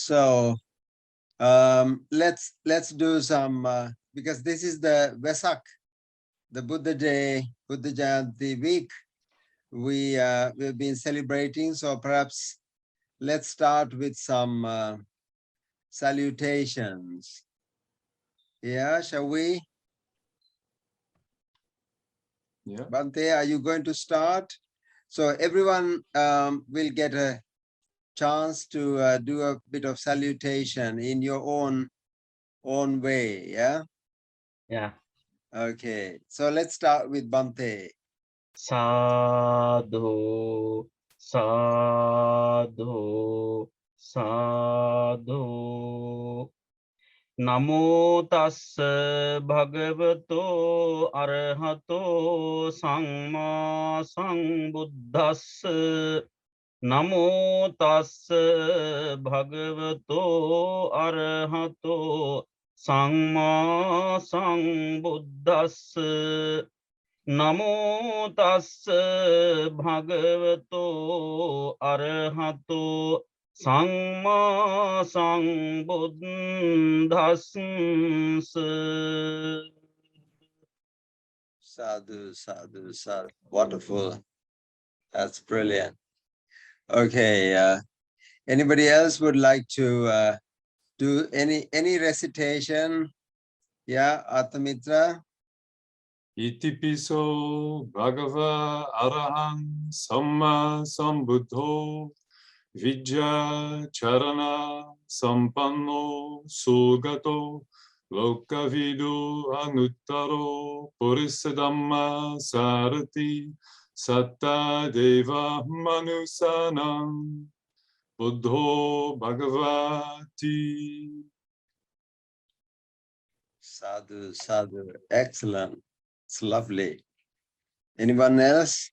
So let's do some because this is the Vesak, the Buddha Day, Buddha Jayanti week. We've been celebrating, so perhaps let's start with some salutations. Yeah, shall we? Yeah. Bhante, are you going to start? So everyone will get a chance to do a bit of salutation in your own way, yeah? Yeah. Okay, so let's start with Bhante. Sadhu, sadhu, sadhu. Namo tassa bhagavato arahato samma sambuddhassa. Namo tassa bhagavato arahato samma sambuddhassa. Namo tassa bhagavato arahato samma sambuddhassa. Sadhu, sadhu, sadhu. Wonderful. That's brilliant. Okay, anybody else would like to do any recitation? Yeah, Athamitra. Itipiso Bhagava Arahang Samma Sambuddho Vijja Charana Sampanno Sugato Lokavidu Anuttaro Purisadhamma Sarati Satta Deva Manusanam Buddho Bhagavati. Sadhu, sadhu. Excellent. It's lovely. Anyone else?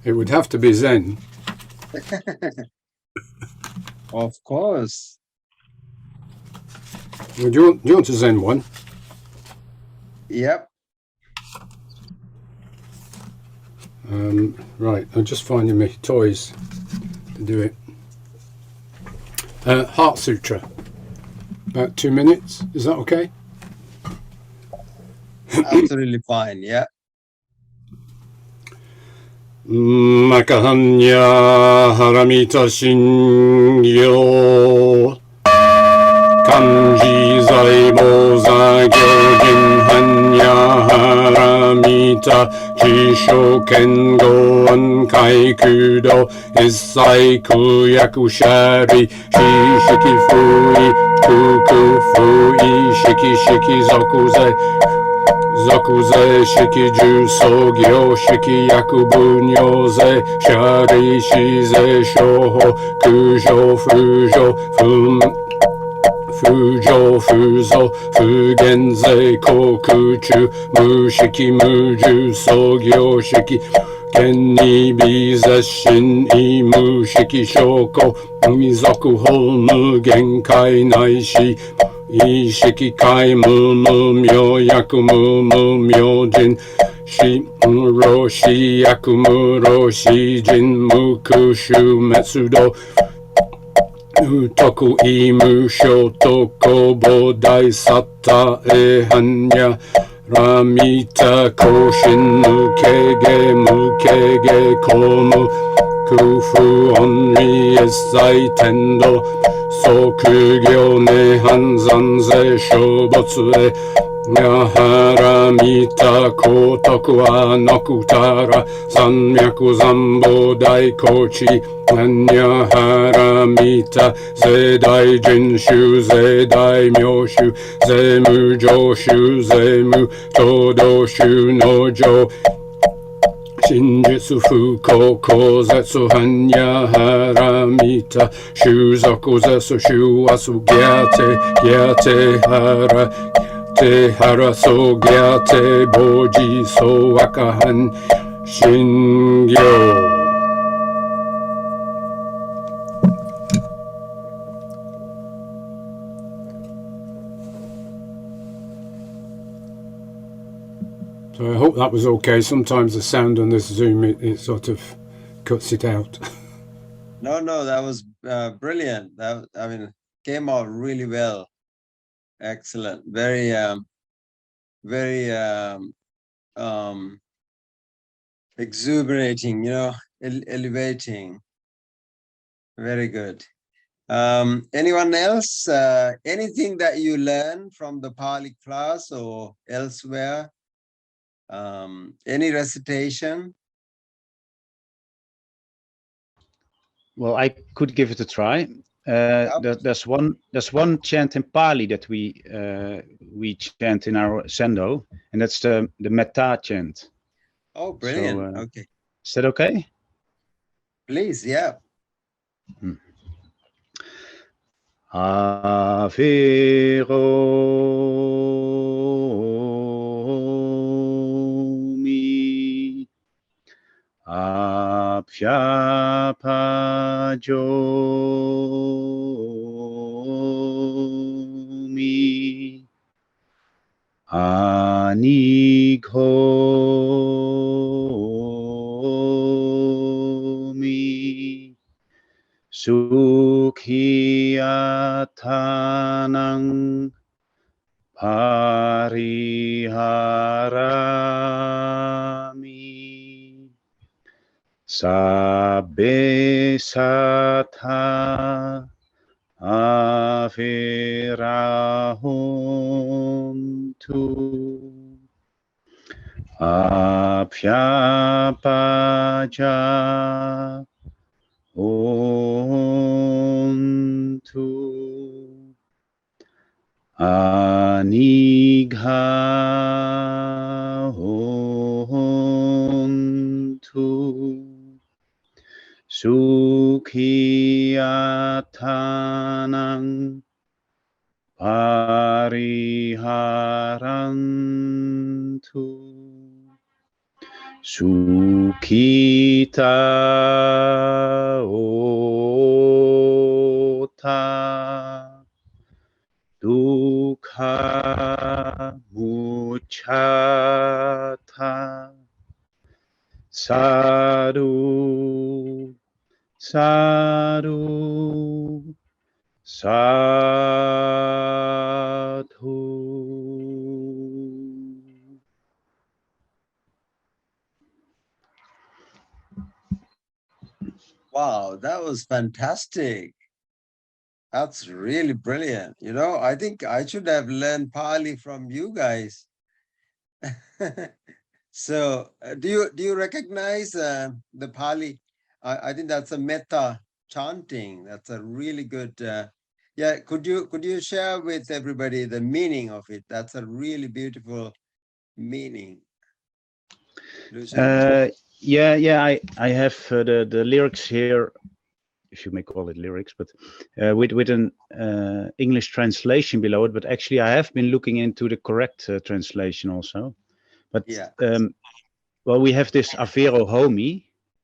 It would have to be Zen. Of course. Well, do you want a Zen one? Yep. Right, I'm just finding my toys to do it. Heart Sutra. About 2 minutes. Is that okay? Absolutely fine. Yeah. Makahanya Haramita Shingyo Kanji Zaibo Zagyo Hanya Haramita Jisho Kengo Ankai Kudo Isai Kuyaku Shari Shishiki Fui Kuku Fui Shiki Shiki Zokuze Zokuze shiki juso gyo shiki yakubu nyoze shari shize shoho kujo fujo fujo fuzo fugenze kokuchu mushiki muju sogyo shiki kenni biza shin imu shiki shoko mizoku holmu genkai naishi Ishiki kai mu myo yaku mu myo jin shi ro shi yaku ro shi jin mukushu metsudo utoku imu shotoko bodai satta e hanya ramita koshin mukege komu kufu onri esai tendo Sokugyo ne hanzanze shobotsue Nyaharamita kotoku wa nokutara Sanmyaku zambo daikochi Nyaharamita zedai jinshu zedai myoshu Zemu joshu zemu todoshu nojo Shinjitsu fuko zetsu hanya haramita Shuzoku zetsu shuasu gyate hara so gyate boji so akahan shingyo. So I hope thought that was okay. Sometimes the sound on this Zoom, it sort of cuts it out. No, that was brilliant. I mean, came out really well. Excellent. Very, very exuberating, elevating. Very good. Anyone else? Anything that you learned from the Pali class or elsewhere? Any recitation? Well, I could give it a try. There's one chant in Pali that we chant in our Sendo, and that's the Metta chant. Oh, brilliant. So, okay. Is that okay? Please, yeah. Averomi Apyapajomi Anighomi Sukhiyatanang Pariharami Sabbe Satha Avirahuntu Apyapaja Ontu Anigha Ontu Sukhiyatanang Pariharantu Sukhita Ota Dukha Muchata Sadhu Sadhu Sadhu. Wow, that was fantastic. That's really brilliant. I think I should have learned Pali from you guys. So do you recognize the Pali? I think that's a metta chanting. That's a really good. Yeah, could you share with everybody the meaning of it? That's a really beautiful meaning. Yeah. I have the lyrics here, if you may call it lyrics, but with an English translation below it. But actually, I have been looking into the correct translation also. But yeah. Well, we have this Avero Homi.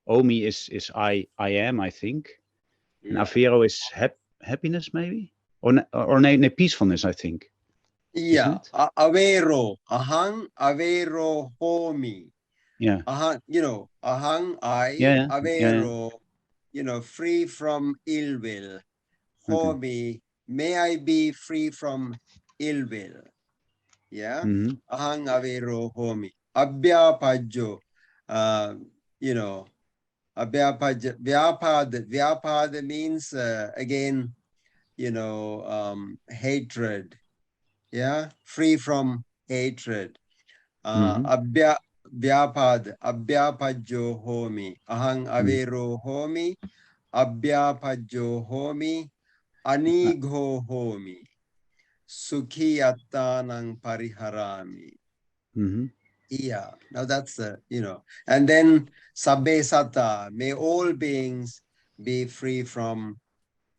Homi is I am, I think. And Avero is happiness, maybe? Or no, peacefulness, I think. Yeah. Avero. Ahang Avero Homi. Yeah. Ahang, ahang I. Yeah. Avero, free from ill will. Homi, may I be free from ill will. Yeah. Ahang Avero Homi. Abhyapajo. Abhyapaja. Vyapada means again, hatred. Yeah. Free from hatred. Abhyapajo homi. Ahang avero homi. Abhyapajo homi. Anigho homi. Sukhiyatanang pariharami. Yeah. Now that's and then Sabbe Sata. May all beings be free from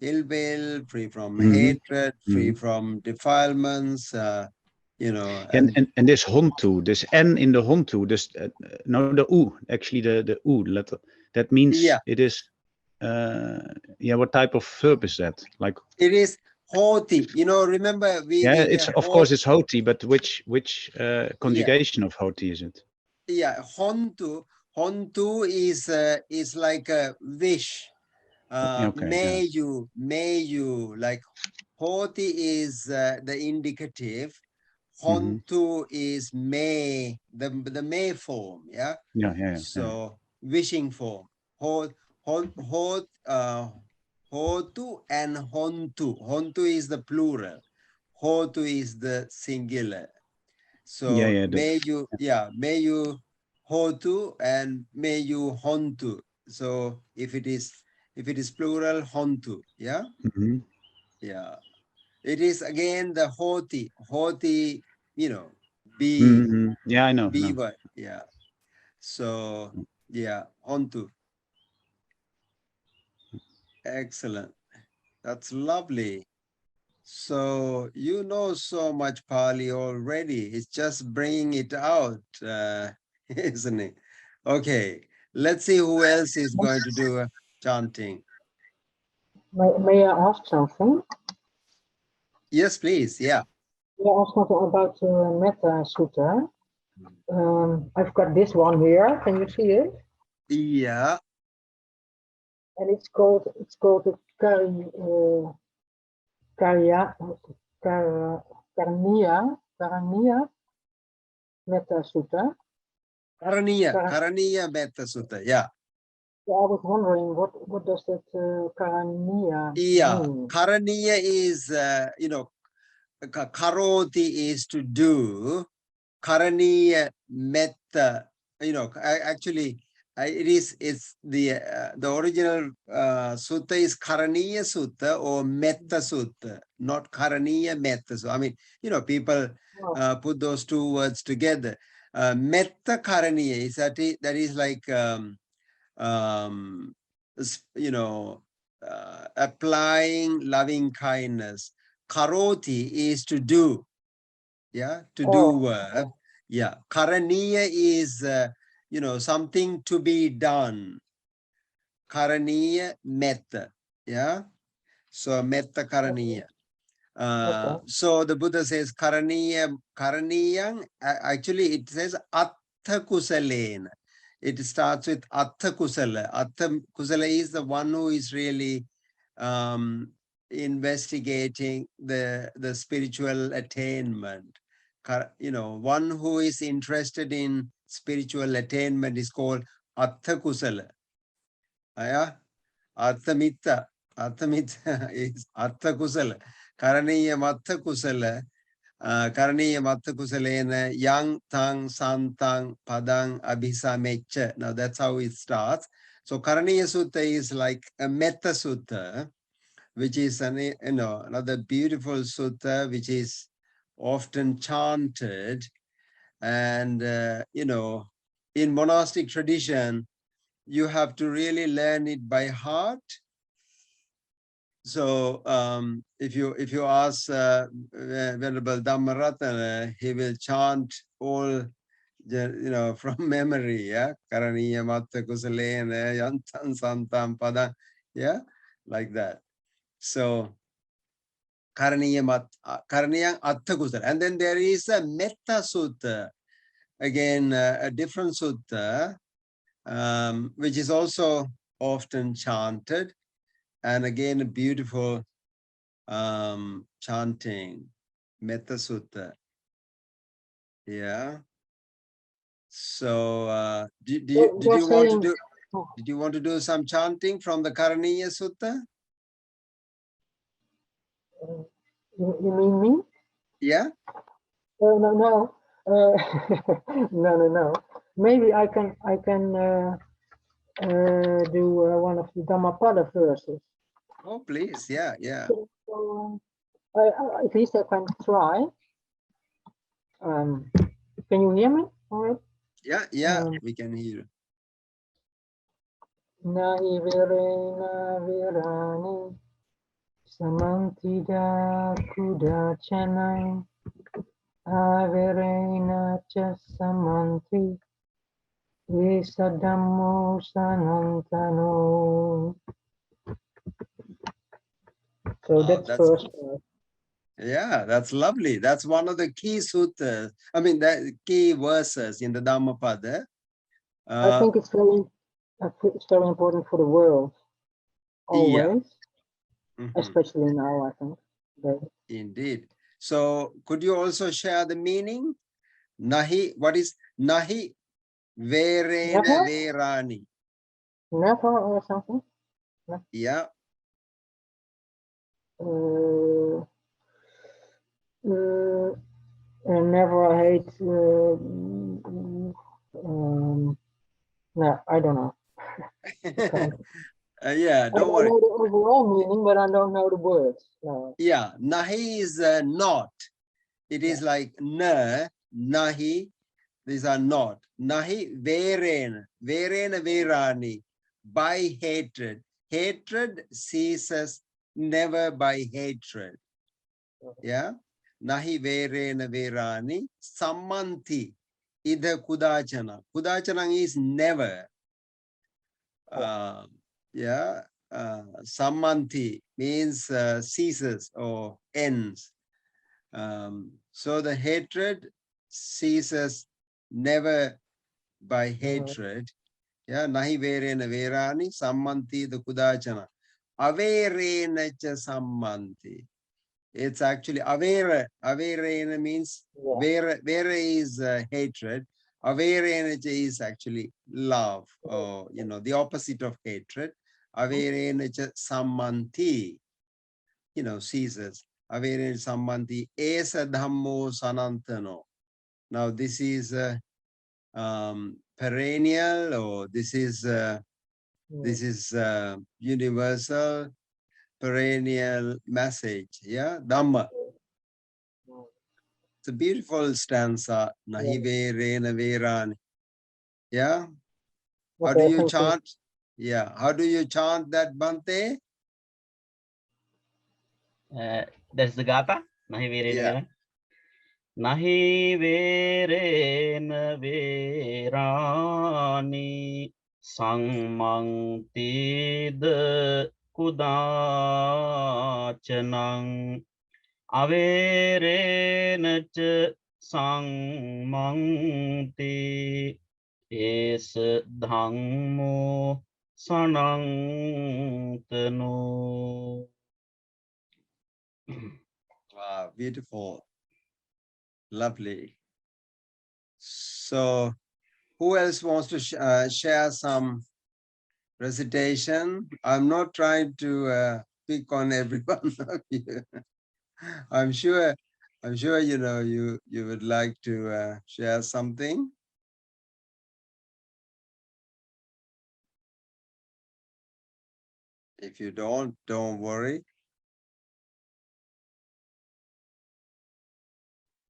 ill will, free from hatred, free from defilements. And this Hontu, this N in the Hontu, this no, the U, actually the U letter, that means it is what type of verb is that? Like it is hoti. Remember it's of course it's hoti, but which conjugation of hoti is it? yeah, hontu. Hontu is like a wish. Okay, May you, like hoti is the indicative. Hontu is may, the may form, yeah. yeah. So wishing form. Hotu and hontu. Hontu is the plural. Hotu is the singular. So Yeah, may you, may you hotu and may you hontu. So if it is plural, hontu, yeah. Yeah. It is again the hoti, be Yeah, I know. word, yeah. So yeah, hontu. Excellent. That's lovely. So you know so much Pali already. It's just bringing it out, isn't it? Okay, let's see who else is going to do chanting. May I ask something? Yes, please. Yeah. Yeah, I ask something about Metta Sutta. I've got this one here. Can you see it? Yeah. And it's called the Karaniya Metta Sutta. Karaniya Metta Sutta. Yeah. Yeah, I was wondering what does that Karaniya mean? Karaniya is karoti is to do. Karaniya Metta, actually it's the original sutta is Karaniya Sutta or Metta Sutta, not Karaniya Metta. So I mean, people put those two words together. Metta Karaniya is that is like applying loving kindness. Karoti is to do. Yeah, to do work. Yeah, karaniya is something to be done. Karaniya metta. Yeah, so metta karaniya. So the Buddha says karaniyang. Actually, it says atta kusalena. It starts with atta kusala. Atta kusala is the one who is really investigating the spiritual attainment. One who is interested in spiritual attainment is called atta kusala. Yeah, Arthamitta. Arthamitta is Artha Kusala. Karaniya Matta Kusala. Karaniya Matta Kusalena Yang Tang Santang Padang Abhisamecha. Now that's how it starts. So Karaniya Sutta is like a Metta Sutta, which is another beautiful sutta which is often chanted. And in monastic tradition, you have to really learn it by heart. So if you ask Venerable Dhammarathana, he will chant all from memory, yeah. Karaniya Matta Kusalena Yantan Santam Pada, yeah, like that. So Karaniyang Atta Kusala. And then there is a Metta Sutta, again a different sutta, which is also often chanted. And again, a beautiful chanting, Metta Sutta. Yeah. So did you want to do some chanting from the Karaniya Sutta? You mean me? Yeah. No. No. Maybe I can do one of the Dhammapada verses. Oh, please. Yeah. So, at least I can try. Can you hear me? All right. Yeah. We can hear you. Nahi virena virani samantida kuda chanai avirena cha samanti visadammo sanantano. So that's first. Yeah, that's lovely. That's one of the key sutras. I mean, the key verses in the Dhammapada. I think it's very important for the world. Always, especially now, I think. Indeed. So could you also share the meaning? Nahi, what is Nahi Verena Never? Verani? Never or something? Yeah. Never hate. No, I don't know. Yeah, don't worry. I know the overall meaning, but I don't know the words. No. Yeah, Nahi is not. It is like na, Nahi. These are not. Nahi Verena, Verena Verani. By hatred. Hatred ceases never by hatred. Yeah. Nahi Verena Verani. Sammanti. Ida Kudachana. Kudachana is never. Sammanti means ceases or ends. So the hatred ceases never by hatred. Yeah, nahi verena verani sammanti the kudachana. Averena cha sammanti. It's actually avera. Averena means vera is hatred. Averena is actually love, or the opposite of hatred. Averena cha sammanti, ceases. Averena sammanti esa dhammo sanantano. Now this is perennial, or this is universal, perennial message. Yeah, Dhamma. It's a beautiful stanza. Nahi verena verani. Yeah. How do you chant? Yeah. How do you chant that, Bhante? That's the Gatha. Nahi verena verani. Nahi verena verani sangmangtid kudachanang averena cha sangmangti es dhammo sanantano. Wow, beautiful. Lovely. So who else wants to share some recitation? I'm not trying to pick on everyone of you. I'm sure you would like to share something. If you don't worry.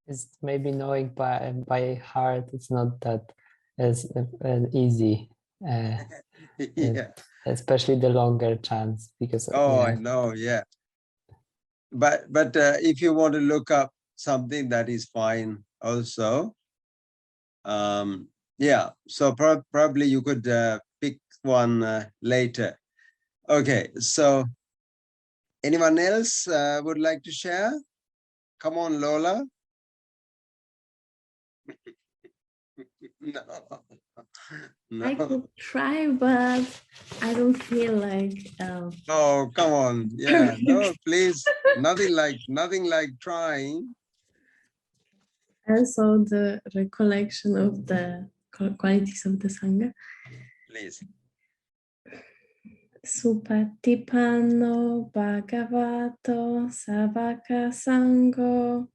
It's maybe knowing by heart. It's not that as easy. Especially the longer chants, because I know, yeah. But if you want to look up something, that is fine also. Yeah, so probably you could pick one later. Okay, so anyone else would like to share? Come on, Lola. No. I could try, but I don't feel like. Oh, come on! Yeah, no, please. Nothing like trying. Also, the recollection of the qualities of the Sangha. Please. Supatipano Bhagavato Savaka Sango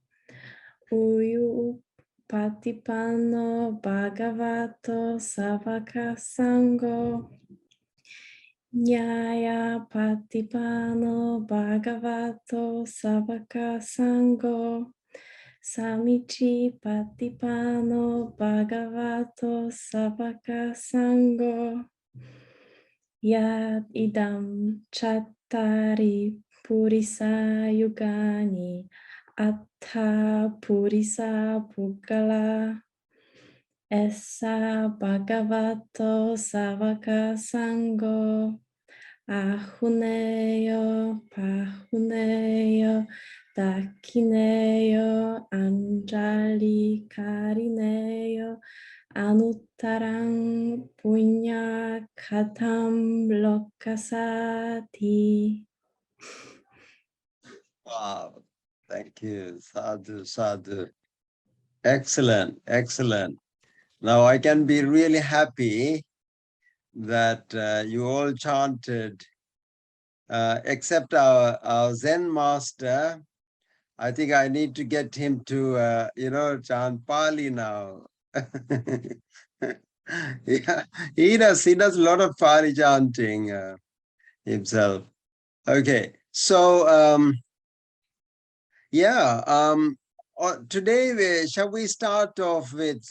Uyu Patipano Bhagavato Savaka Sango Nyaya Patipano Bhagavato Savaka Sango Samichi Patipano Bhagavato Savaka Sango Yad idam chattari purisa yugani atta purisa pugala essa bhagavato savaka sango ahuneyo pahuneyo Dakineyo Anjali Karineyo Anuttarang Punya Katam Lokasati. Wow, thank you. Sadhu, sadhu. Excellent, excellent. Now I can be really happy that you all chanted, except our Zen master. I think I need to get him to, chant Pali now. Yeah, he does a lot of Pali chanting himself. Okay, so today shall we start off with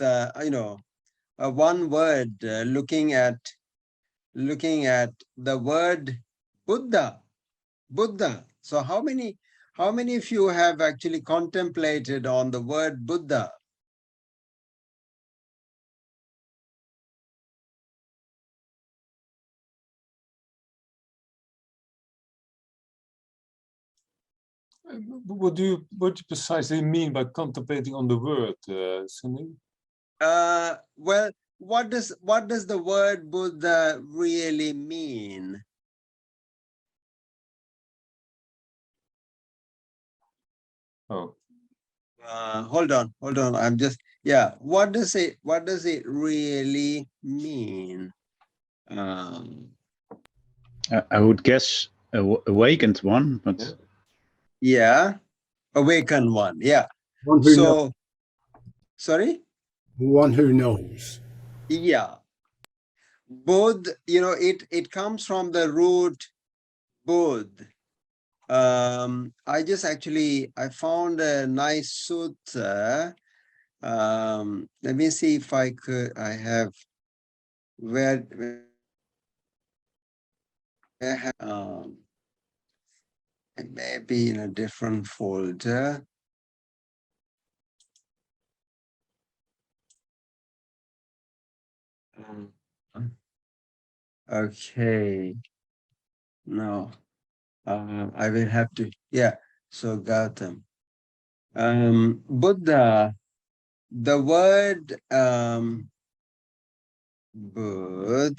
one word, looking at the word Buddha. Buddha. So how many of you have actually contemplated on the word Buddha? What do you precisely mean by contemplating on the word, Sunil? Well, what does the word Buddha really mean? Oh. Hold on. I'm just, what does it really mean? I would guess awakened one, but awakened one. Yeah. One who knows. Sorry? One who knows. Yeah. Bodh, it comes from the root bodh. I found a nice sutta. Let me see if I have where it may be in a different folder. Okay. No. I will have to, so Gautam. Buddha, the word Buddha,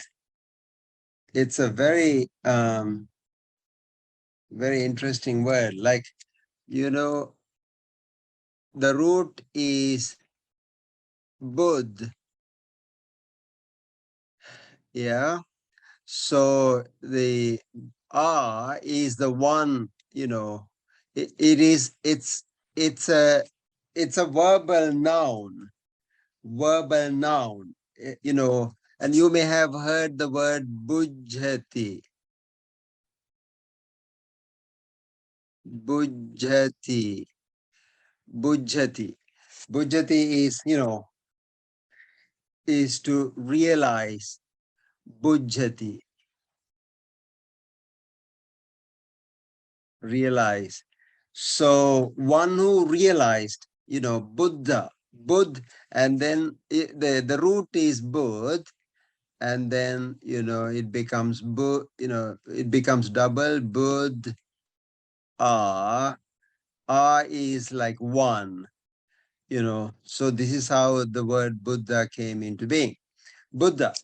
it's a very very interesting word. Like, the root is Bud. Yeah. So the is the one, it's a verbal noun. And you may have heard the word bujjhati. Bujjhati is, is to realize. Bujjhati, realize. So one who realized, Buddha, and then the root is Buddh, and then it becomes it becomes double Buddh. Is like one, so this is how the word Buddha came into being. Buddha.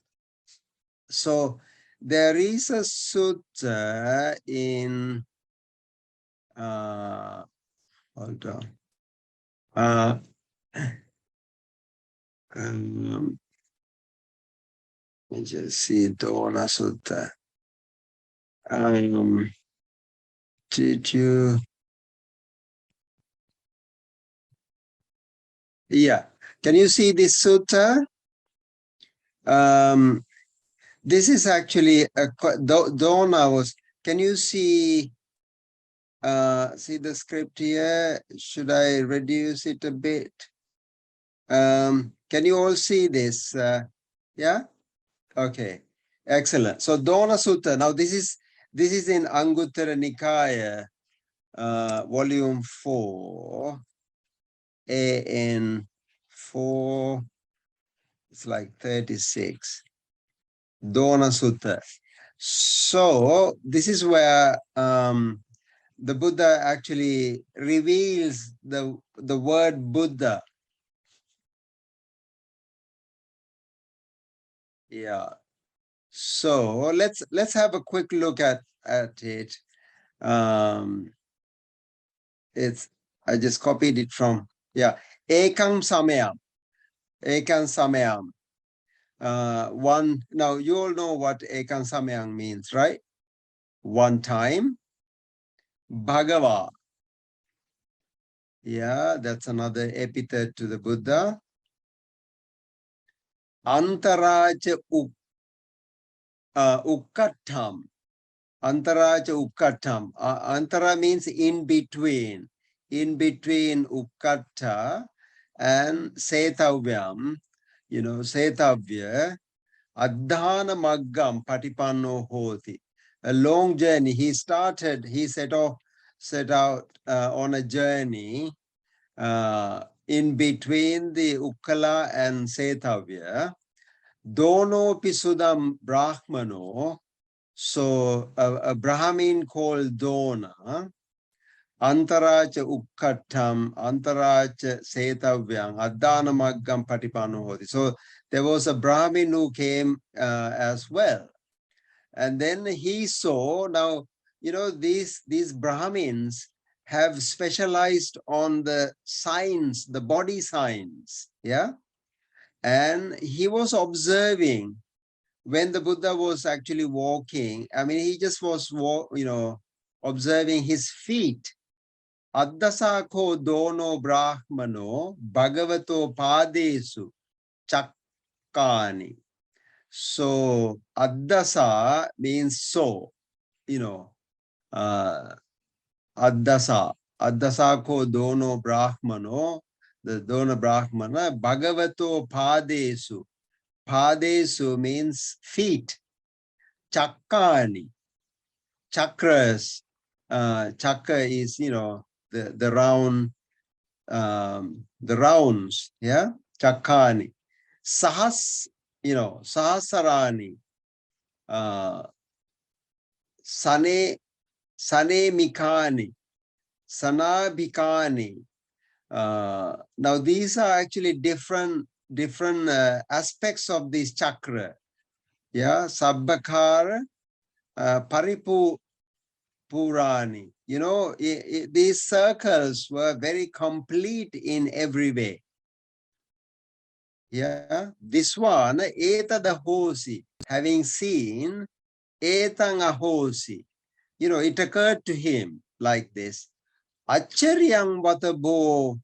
So there is a sutta in hold on. Let me just see Dona Sutta. Did you? Yeah. Can you see this sutta? This is actually Dona was. Can you see? See the script here? Should I reduce it a bit? Can you all see this? Yeah. Okay. Excellent. So Dona Sutta. Now this is in Anguttara Nikaya, volume 4, AN 4. It's like 36. Dona Sutta. So this is where the Buddha actually reveals the word Buddha. Yeah. So let's have a quick look at it. It's I just copied it from Ekam Samayam. Ekam Samayam. One, now you all know what Ekam Samayam means, right? One time. Bhagava. Yeah, that's another epithet to the Buddha. Antaraja Ukkatam. Antaraja Ukkatam. Antara means in between. In between Ukkatta and Setavyam. Setavya. Adhana Maggam Patipanno Hoti. A long journey. He set out on a journey in between the Ukkala and Setavya. Dono Pisudam Brahmano. So a Brahmin called Dona. Antaracha Ukkatam, Antaracha Setavyam, Adhana Maggam Patipanno Hoti. So there was a Brahmin who came as well. And then he saw, now, these Brahmins have specialized on the signs, the body signs, yeah? And he was observing when the Buddha was actually walking. I mean, he just was, observing his feet. Addasako dono brahmano bhagavato padesu chakkani. So addasa means so, addasa ko dono brahmano, the dono brahmana, bhagavato padesu. Padesu means feet. Chakkani, chakras. Chakra is, the round, the rounds, yeah? Chakkani. Sahasarani. Sanemikani. Sanabhikani. Now these are actually different aspects of this chakra. Yeah, Sabbakara, Paripurani. These circles were very complete in every way. Yeah, this one, etadahosi, having seen, etangahosi. It occurred to him like this. Acharyang vatabo,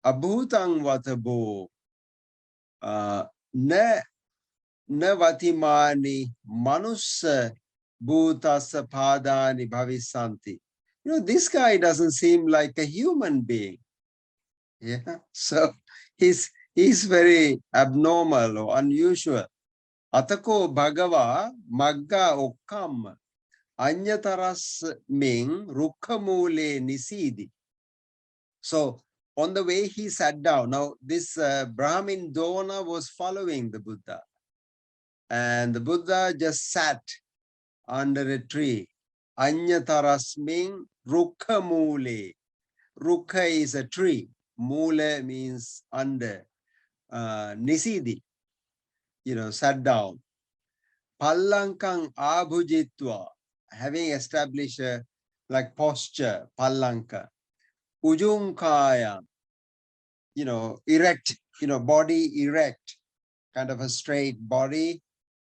abhutang vatabo, na vatimani manussa bhutasa padani bhavisanti. This guy doesn't seem like a human being. Yeah, so he's very abnormal or unusual. Atako bhagava magga okkam anyataras ming rukhamule nisidi. So on the way he sat down. Now this Brahmin Dona was following the Buddha. And the Buddha just sat under a tree. Anyatarasming rukhamule. Rukha is a tree. Mule means under. Nisidi, sat down. Pallankang abhujitva, having established a posture, pallanka. Ujunkaya, erect, body erect, kind of a straight body.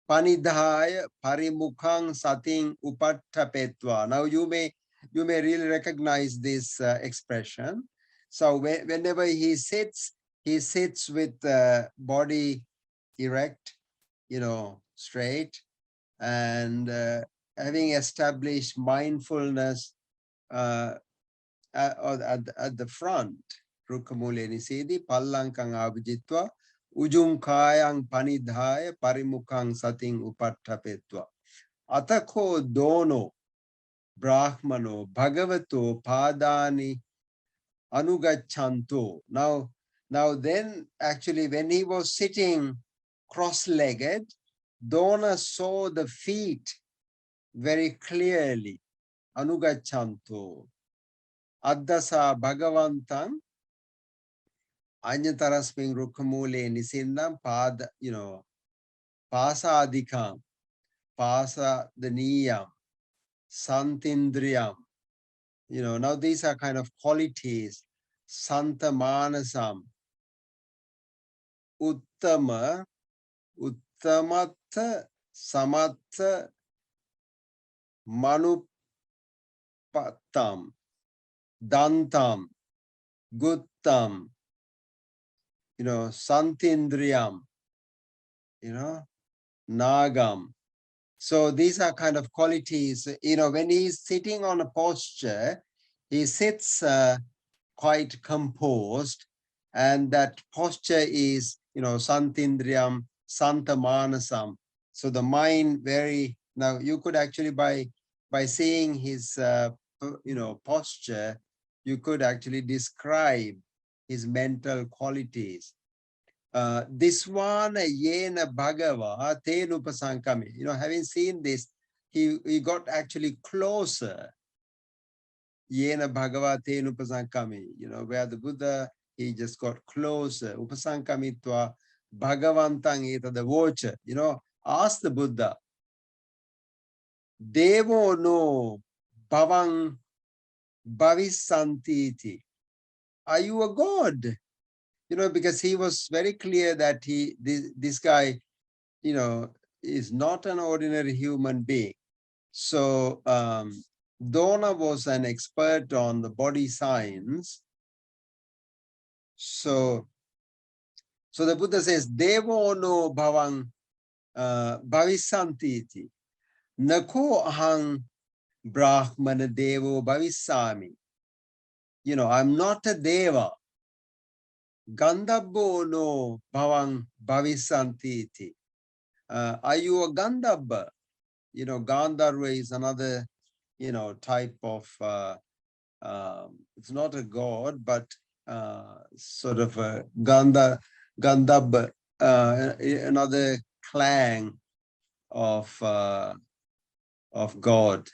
Panidhaya parimukhang sating upattapetva. Now you may really recognize this expression. So whenever he sits with body erect, straight, and having established mindfulness at the front. Rukhamule nisidi, pallankang abhijitva, ujunkayang panidhaya, parimukhang sating upattapetva. Atako dono brahmano bhagavato padani anugachanto. Now then, actually, when he was sitting cross-legged, Dona saw the feet very clearly. anugachanto addasa bhagavantam anyatarasming rukhamule nisindam pada, pasadikam, pasadaniyam, santindriyam. Now these are kind of qualities. Santa manasam, uttama, uttamatta, samatta, manupattam, dantam, guttam, santindriyam, nagam. So these are kind of qualities, when he's sitting on a posture, he sits quite composed, and that posture is, santindriyam, santamanasam. So the mind now you could actually by seeing his, posture, you could actually describe his mental qualities. This one, yena bhagava tenupasankami. Having seen this, he got actually closer. Yena bhagava tenupasankami. Where the Buddha, he just got closer. Upasankamitva bhagavantang eta the vocha. Ask the Buddha. Devo no bhavang bhavisantiti. Are you a god? Because he was very clear that this guy, is not an ordinary human being. So Dona was an expert on the body science. So the Buddha says, Devo no bhavang bhavisantiti. Nako ahang brahmana devo bhavisami. I'm not a deva. Gandhabbo no bhavang bhavisantiti. Are you a Gandhabba? Gandharva is another, type of, it's not a god, but sort of a Gandhabba, another clang of God.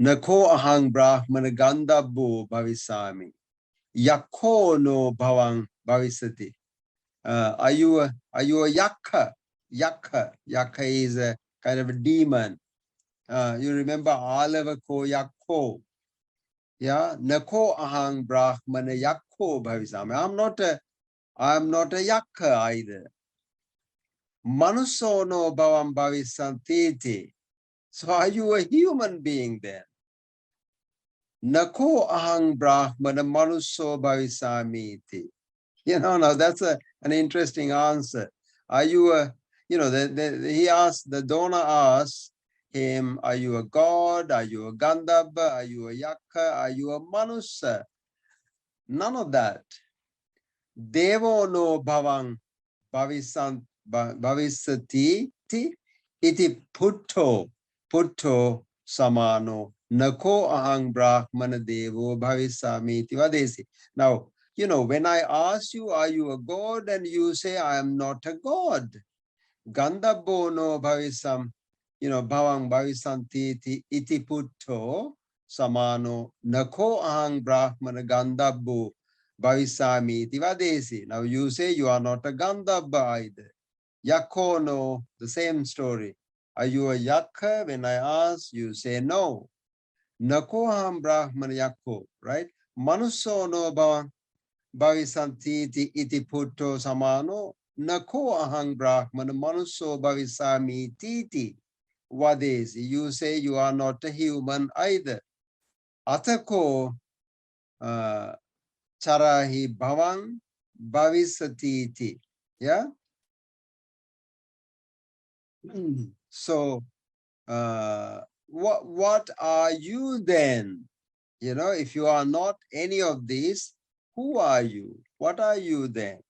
Nako ahang brahmana Gandhabbo bhavisami. Yakho no bhavang bhavisati. Are you a yakha? Yakha is a kind of a demon. You remember alava ko yakho. Yeah, nako ahang brahmana yakho bhavisami. I'm not a yakha either. Manuso no bhavam bhavisantiti. So are you a human being then? Nako ahang brahmana manuso bhavisamiti. Now that's an interesting answer. Are you a, he asked, the Dona asked him, are you a god? Are you a Gandhabba? Are you a yakha? Are you a manusa? None of that. Devo no bhavang bhavisati iti putto samano nako ahang brahmana devo bhavisami iti vadesi. Now, when I ask you, are you a god? And you say, I am not a god. Gandhabbo no bhavisam, bhavang bhavisanti iti putto samano nako ahang brahmana Gandhabbo bhavisami iti vadesi. Now you say you are not a Gandhabba either. Yakho no, the same story. Are you a yakha? When I ask, you say no. Nako ahang brahmana yakho, right? Manuso no bhavang bhavisantiti iti putto samano nako ahang brahmana manuso bhavisami titi vadesi. You say you are not a human either. Atako charahi bhavang bhavisatiti. Yeah. So what are you then? If you are not any of these, who are you? What are you then?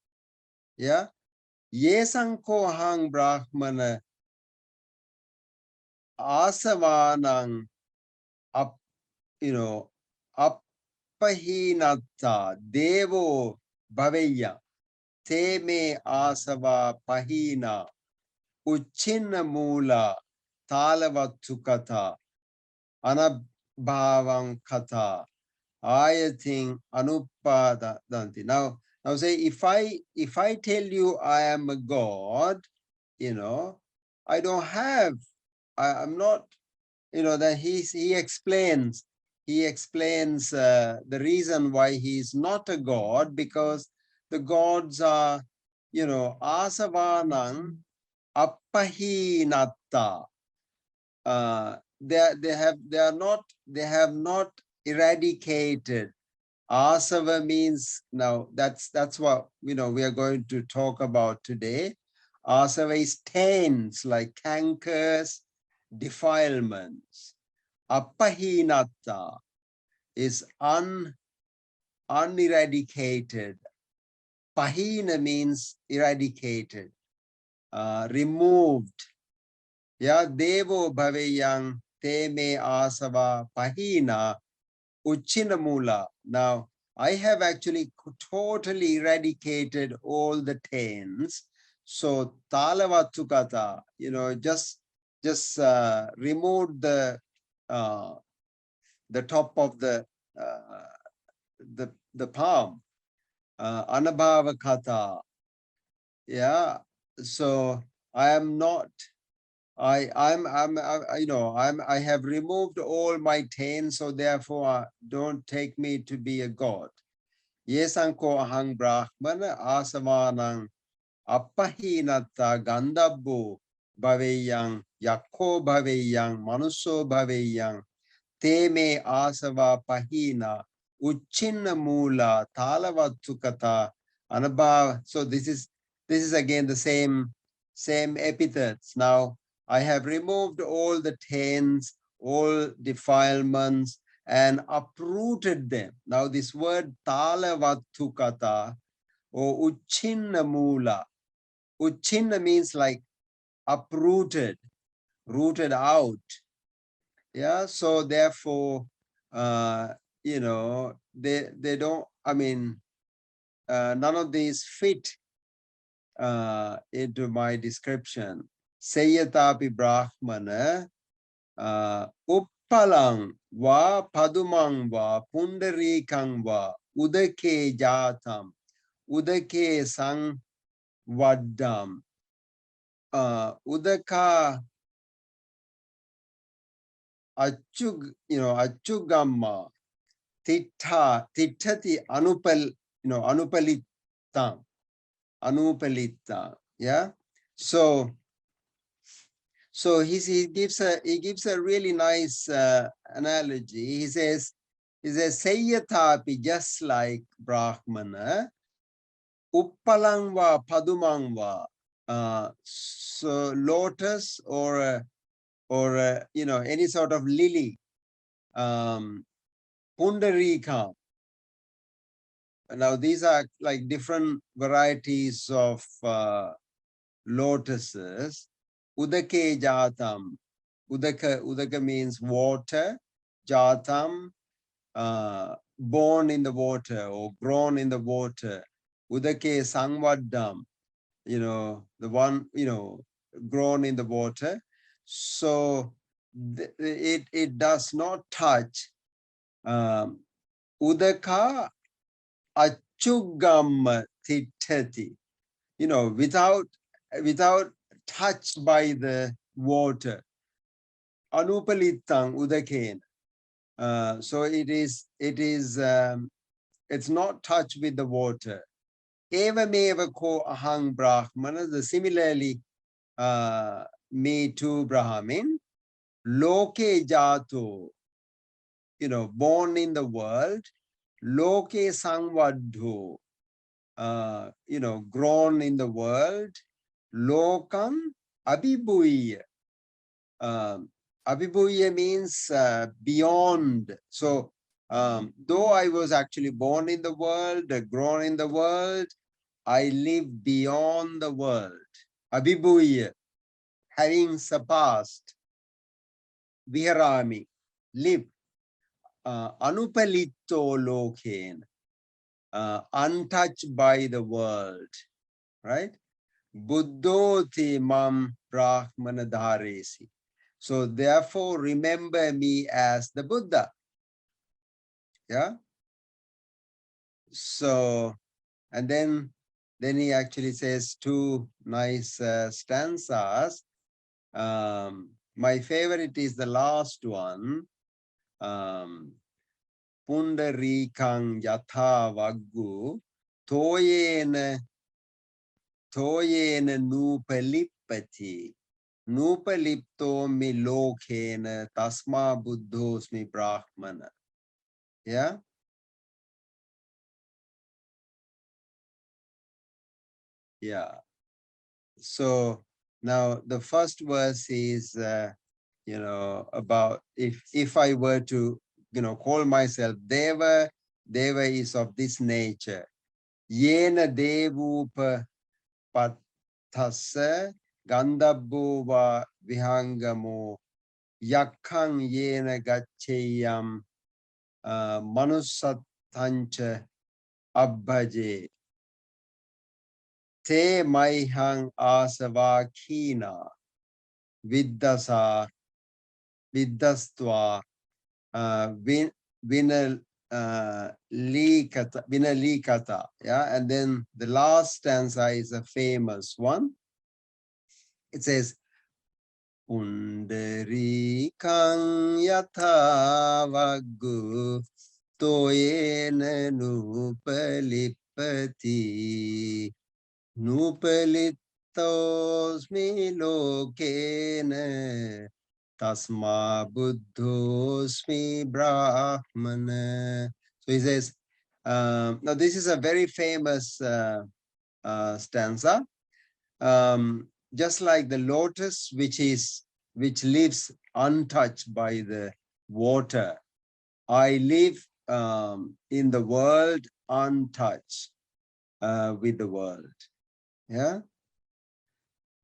Yeah. Yesanko hang brahmana asavanang appahinata devo bhaveya te me asava pahina uchinna mula talavattukata bhavang kata ayating anupada danti. Now say if I tell you I am a god, you know, I don't have, I'm not, you know, that he explains the reason why he is not a god, because the gods are, you know, asavanang appahinatta. They have not eradicated. Asava means, now that's what, you know, we are going to talk about today. Asava is stains like cankers, defilements. Appahinatta is uneradicated. Pahina means eradicated, removed. Ya devo bhaveyang te me asava pahina uchinamula. Now, I have actually totally eradicated all the taints. So talavatukata, you know, just remove the top of the palm. Anabhava kata. Yeah. So I am not. I have removed all my taints, so therefore don't take me to be a god. Yesanko ahang brahmana asavanang appahinatta gandhabbo bhaveyang yakko bhaveyang manuso bhaveyang te me asava pahina uchinna mula talavatukata anabhav. So this is again the same epithets. Now I have removed all the taints, all defilements, and uprooted them. Now this word talavatukata or uchinna mula. Uchinna means like uprooted, rooted out. Yeah, so therefore, you know, they don't, I mean, none of these fit into my description. Sayatapi Brahmana Uppalang va Padumang va Pundarikang va Udake Jatam Udake Sang Vaddam Udaka Achugamma Tittati Anupalita. Yeah. So he gives a really nice analogy. He says Sayyatapi, just like Brahmana, Uppalangva Padumangva. So lotus or you know, any sort of lily, Pundarika. Now these are like different varieties of lotuses. Udake jatam. Udaka means water. Jatam, born in the water or grown in the water. Udake sangvaddam, you know, the one, you know, grown in the water. So it does not touch udaka achugam tittati, you know, without touched by the water. Anupalitang udaken. So it's not touched with the water. Evameva ko ahang brahmana. Similarly, me too, Brahmin. Loke jato, you know, born in the world. Loke sangvaddho, you know, grown in the world. Lokam abhibhuya. Abhibhuya means beyond. So though I was actually born in the world, grown in the world, I live beyond the world. Abhibhuya, having surpassed. Viharami, live. Anupalito loken, untouched by the world, right? Buddhoti mam brahmana dharesi. So therefore, remember me as the Buddha. Yeah. So, and then he actually says two nice stanzas. My favorite is the last one. Pundarikang yatha vaggu toyena nupalipati nupalipto mi lokena tasma buddhosmi brahmana. Yeah. Yeah. So now the first verse is, about if I were to, call myself Deva, Deva is of this nature. Yena devupa pathasa gandhabbo va vihangamo yakkang yena gaccheyam manusatancha abbhaje te maihang asava kina viddhastva vinalikata. Yeah, and then the last stanza is a famous one. It says, Pundarikang yatha vaggu toyena nupalipati nupalitosmi lokena tasma buddhosmi brahmana. So he says, now this is a very famous stanza. Just like the lotus, which lives untouched by the water, I live in the world untouched with the world. Yeah.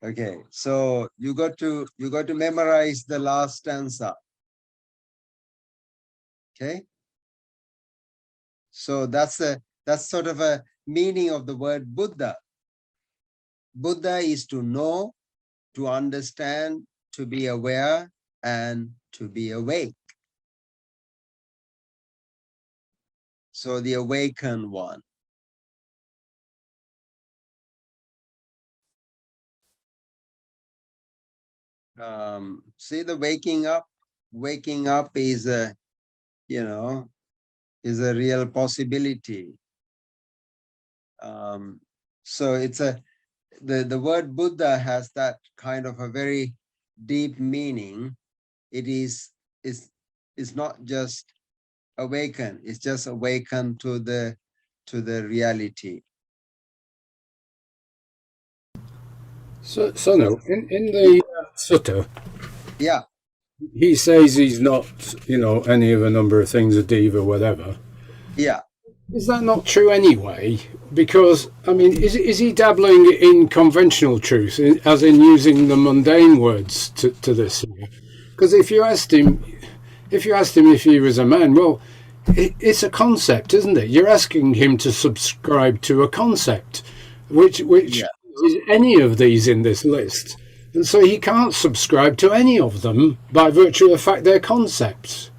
Okay. So you got to memorize the last stanza. Okay. So that's sort of a meaning of the word Buddha. Buddha is to know, to understand, to be aware, and to be awake. So the awakened one. See, the waking up is a, is a real possibility. So it's the word Buddha has that kind of a very deep meaning. It is not just awaken, it's just awaken to the reality. So no, in the sutta, Yeah. he says he's not, any of a number of things, a diva, whatever. Yeah. Is that not true anyway? Because, I mean, is he dabbling in conventional truth, as in using the mundane words to this? Because if you asked him if he was a man, well, it's a concept, isn't it? You're asking him to subscribe to a concept, which Yeah. is any of these in this list. And so he can't subscribe to any of them by virtue of the fact they're concepts.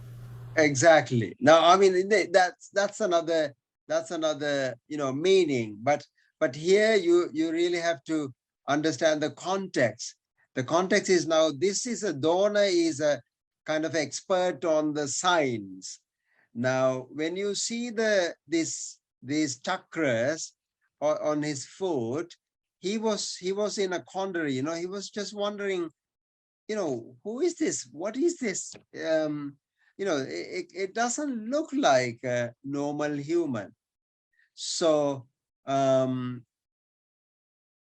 Exactly. Now, I mean, that's another meaning. But here you really have to understand the context. The context is now Dona is a kind of expert on the signs. Now, when you see these chakras on his foot, he was in a quandary. He was just wondering, who is this? What is this? It doesn't look like a normal human. So,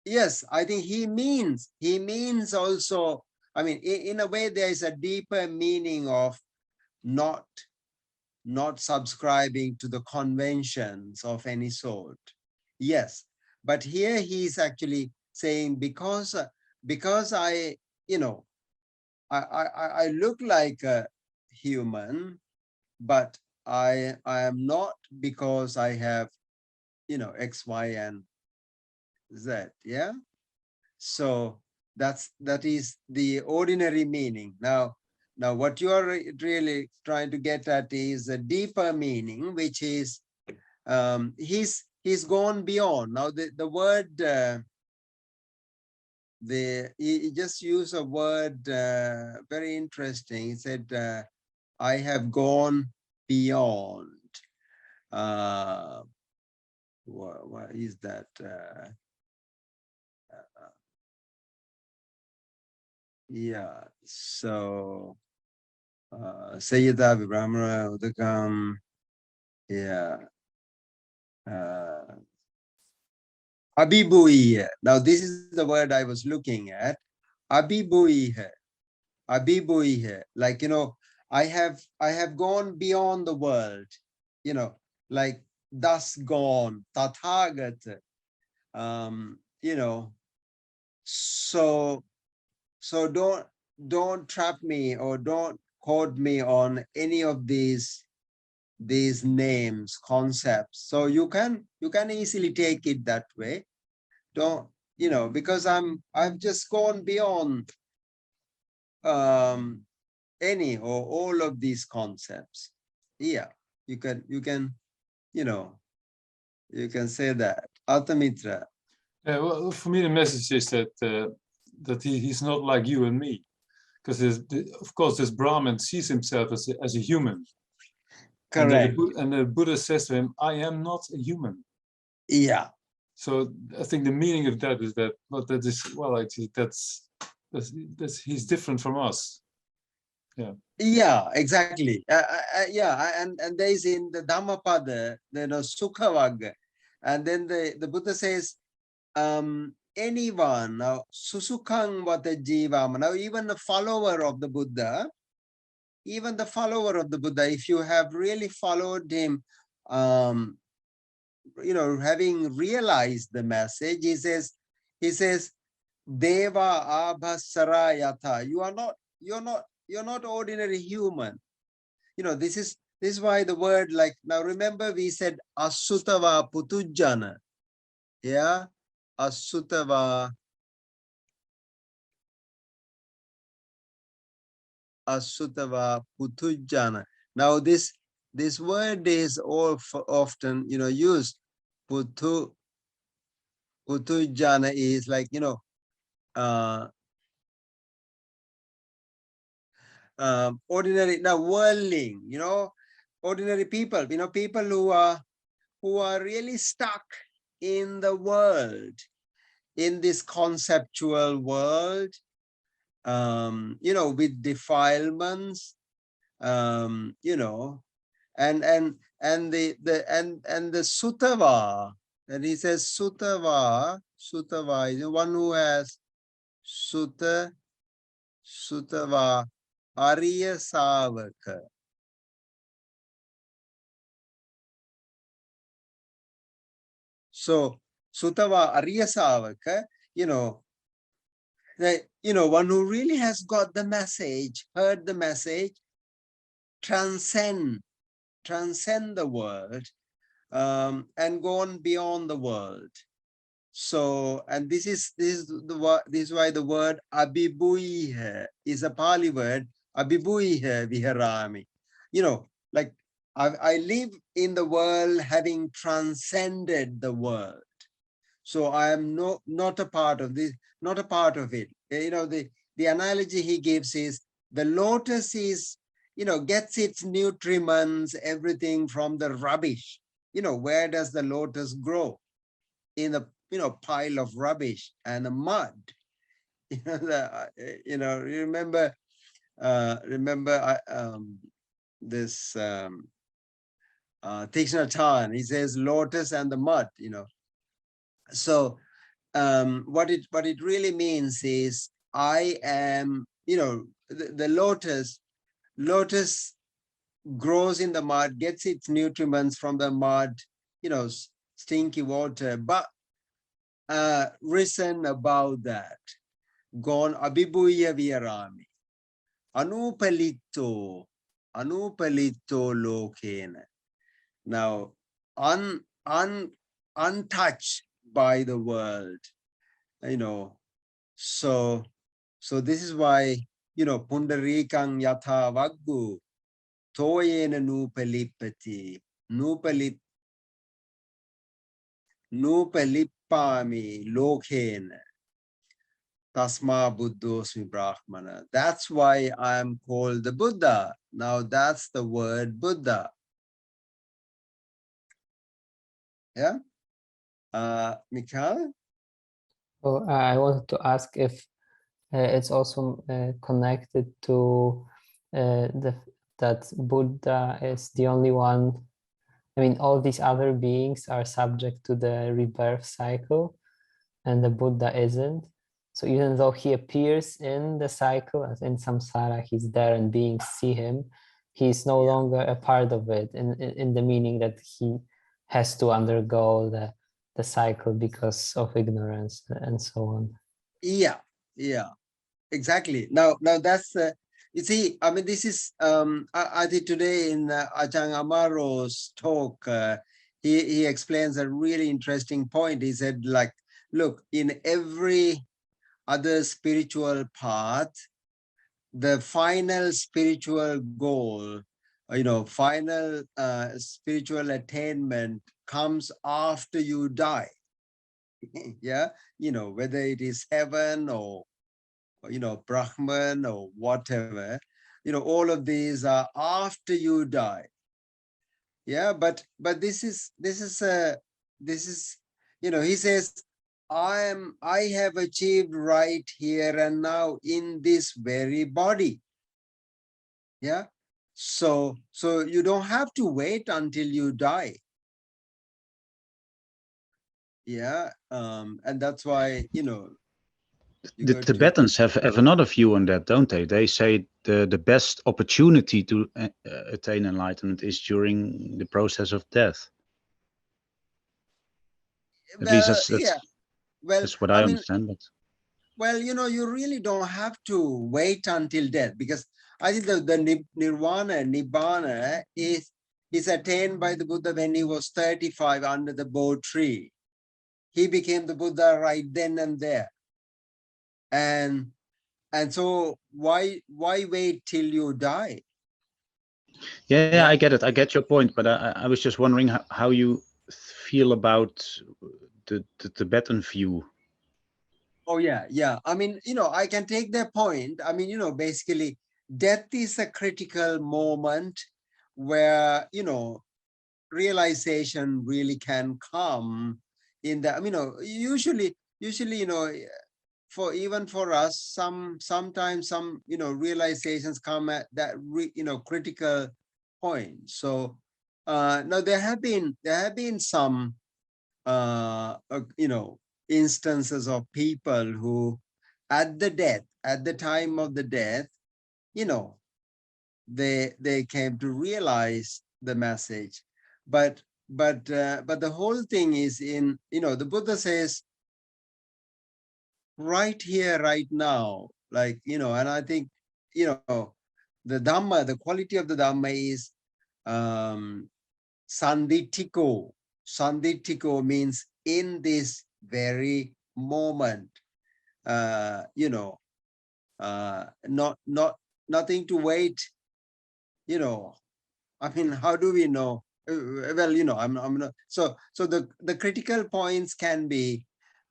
yes, I think he means also, I mean, in a way, there is a deeper meaning of not subscribing to the conventions of any sort. Yes, but here he's actually saying, because I, I look like a human, but I am not, because I have, X, Y, and Z. Yeah. So that is the ordinary meaning. Now what you are really trying to get at is a deeper meaning, which is he's gone beyond. Now the word he just used a word very interesting. He said, I have gone beyond. What is that? Yeah, so Sayyida Vibramara Udakam, yeah. Abhibuiha. Now this is the word I was looking at. Abhibuiha. Abhibuiha. Like, you know, I have gone beyond the world, you know, like thus gone, Tathagata. You know, so don't trap me or don't quote me on any of these names, concepts. So you can easily take it that way. Don't, you know, because I've just gone beyond any or all of these concepts. Yeah, you can, you know, you can say that. Altamitra. Yeah, well, for me, the message is that that he's not like you and me, because of course this Brahmin sees himself as a human. Correct. And the Buddha says to him, "I am not a human." Yeah. So I think the meaning of that is that, well, that is, well, actually, that's he's different from us. Yeah. Yeah, exactly. Yeah, and there is in the Dhammapada, you know, Sukhavagga, and then the Buddha says, anyone now, Susukang Vata Jivam. Now, even the follower of the Buddha, if you have really followed him, you know, having realized the message, he says, Deva Abhasarayatha. You're not ordinary human. You know, this is why the word, like, now remember we said Asutava Putujjana. Yeah, Asutava Putujjana. Now this word is often, you know, used. Putujjana is like, you know, ordinary, now worldling, you know, ordinary people, you know, people who are really stuck in the world, in this conceptual world, you know, with defilements, you know, and the Sutava, and he says Sutava is the one who has Sutava Arya Savaka. So Sutava Arya Savaka, you know, one who really has got the message, heard the message, transcend the world, and gone beyond the world. So, and this is why the word Abhibuiha is a Pali word, Abhibuiha Viharami. You know, like I live in the world having transcended the world. So I am not a part of this, not a part of it. You know, the analogy he gives is the lotus is, you know, gets its nutriments, everything from the rubbish. You know, where does the lotus grow? In the, you know, pile of rubbish and mud. You know, remember this Thich Nhat Hanh, he says lotus and the mud, you know. So what it really means is I am, you know, the lotus grows in the mud, gets its nutriments from the mud, you know, stinky water, but risen above that, gone Abhibuya Virami, Anupalito Lokena. Now, untouched by the world, you know, So this is why, Pundarikang yatha vaggu toyena nupalipati nupalippami lokena tasma buddhosmi brahmana. That's why I am called the Buddha. Now that's the word Buddha. Yeah. Mikhail? Oh, I wanted to ask if it's also connected to that Buddha is the only one. I mean, all these other beings are subject to the rebirth cycle, and the Buddha isn't. So even though he appears in the cycle, as in samsara, he's there and beings see him, he's no longer a part of it in the meaning that he has to undergo the cycle because of ignorance and so on. Yeah, exactly. Now that's you see, I mean, this is I think today in Ajahn Amaro's talk, he explains a really interesting point. He said, like, look, in every other spiritual path, the final spiritual goal, final spiritual attainment comes after you die. Yeah, whether it is heaven or Brahman or whatever, all of these are after you die. Yeah, but this is he says, I have achieved right here and now in this very body. Yeah, so you don't have to wait until you die. Yeah, and that's why the Tibetans have another view on that, don't they? They say the best opportunity to attain enlightenment is during the process of death. At least that's what I understand. But well, you really don't have to wait until death, because I think the nirvana, nibbana is attained by the Buddha when he was 35 under the Bo tree. He became the Buddha right then and there. And so why wait till you die? Yeah, I get it. I get your point, but I was just wondering how you feel about the Tibetan view. Oh yeah. I mean, I can take their point. I mean, basically, death is a critical moment where realization really can come in that. Usually, for us, sometimes some realizations come at that critical point. So now there have been some instances of people who at the time of the death, they came to realize the message. But the whole thing is in, the Buddha says, right here, right now, like, and I think, the Dhamma, the quality of the Dhamma is sanditiko. Sanditiko means in this very moment, nothing to wait, I mean, how do we know? Well, I'm not, so the critical points can be,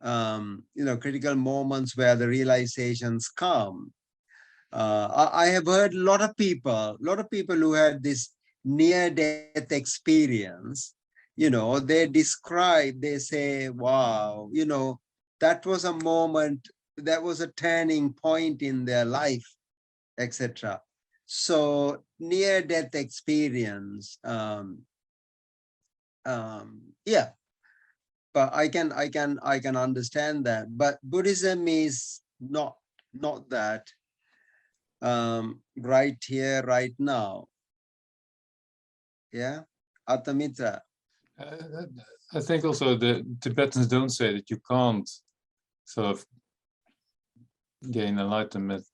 critical moments where the realizations come. I have heard a lot of people who had this near-death experience, they describe, they say, wow, that was a moment, that was a turning point in their life, etc. So near-death experience, yeah, but I can understand that. But Buddhism is not that. Right here, right now. Yeah, Atamitra. I think also the Tibetans don't say that you can't sort of gain enlightenment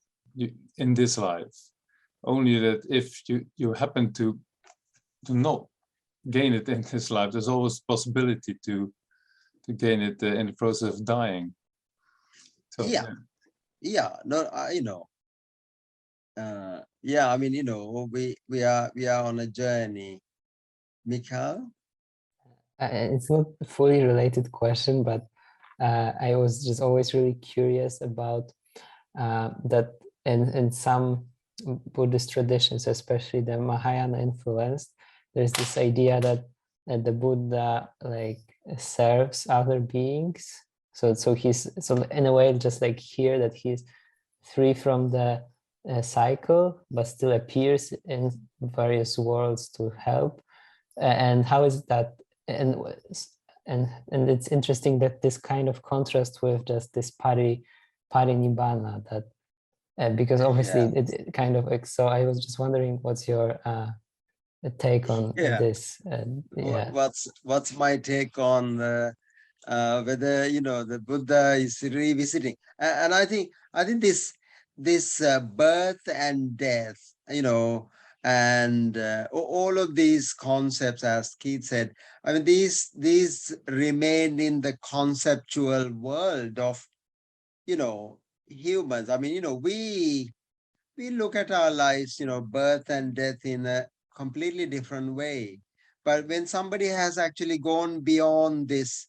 in this life. Only that if you happen to not gain it in this life, there's always possibility to gain it in the process of dying. So, yeah. yeah, no, yeah, I mean, we are on a journey. Mikhail? It's not a fully related question, but I was just always really curious about that in some Buddhist traditions, especially the Mahayana influenced, there's this idea that the Buddha like serves other beings. So he's in a way just like here that he's free from the cycle, but still appears in various worlds to help. And how is that? And it's interesting that this kind of contrast with just this parinibbana, that because obviously it kind of like, so I was just wondering what's your take on this. Yeah, what's my take on whether the Buddha is revisiting, and I think this birth and death, and all of these concepts, as Keith said, I mean, these remain in the conceptual world of humans. I mean, we look at our lives, birth and death in a completely different way. But when somebody has actually gone beyond this,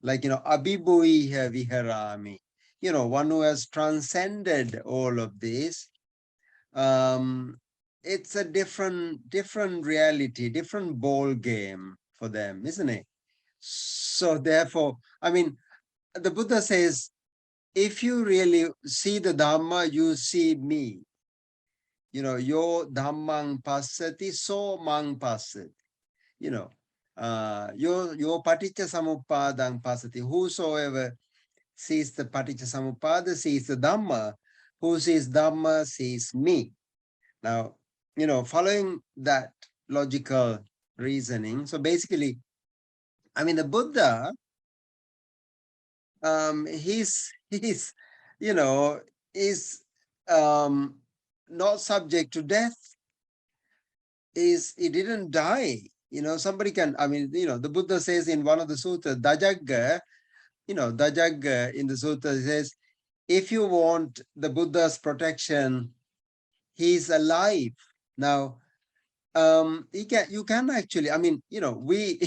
like, abhibhuiha viharami, one who has transcended all of this, it's a different reality, different ball game for them, isn't it? So therefore, I mean, the Buddha says, if you really see the Dhamma, you see me. Yo dhammang passati, so mang passati. Yo paticca samuppadang passati. Whosoever sees the paticca samuppada sees the Dhamma. Who sees Dhamma sees me. Now, following that logical reasoning, so basically, I mean, the Buddha, he's not subject to death. He didn't die. Somebody can, I mean, the Buddha says in one of the sutras, Dajagga, Dajagga in the sutra says, if you want the Buddha's protection, he's alive. Now, you can actually, I mean, we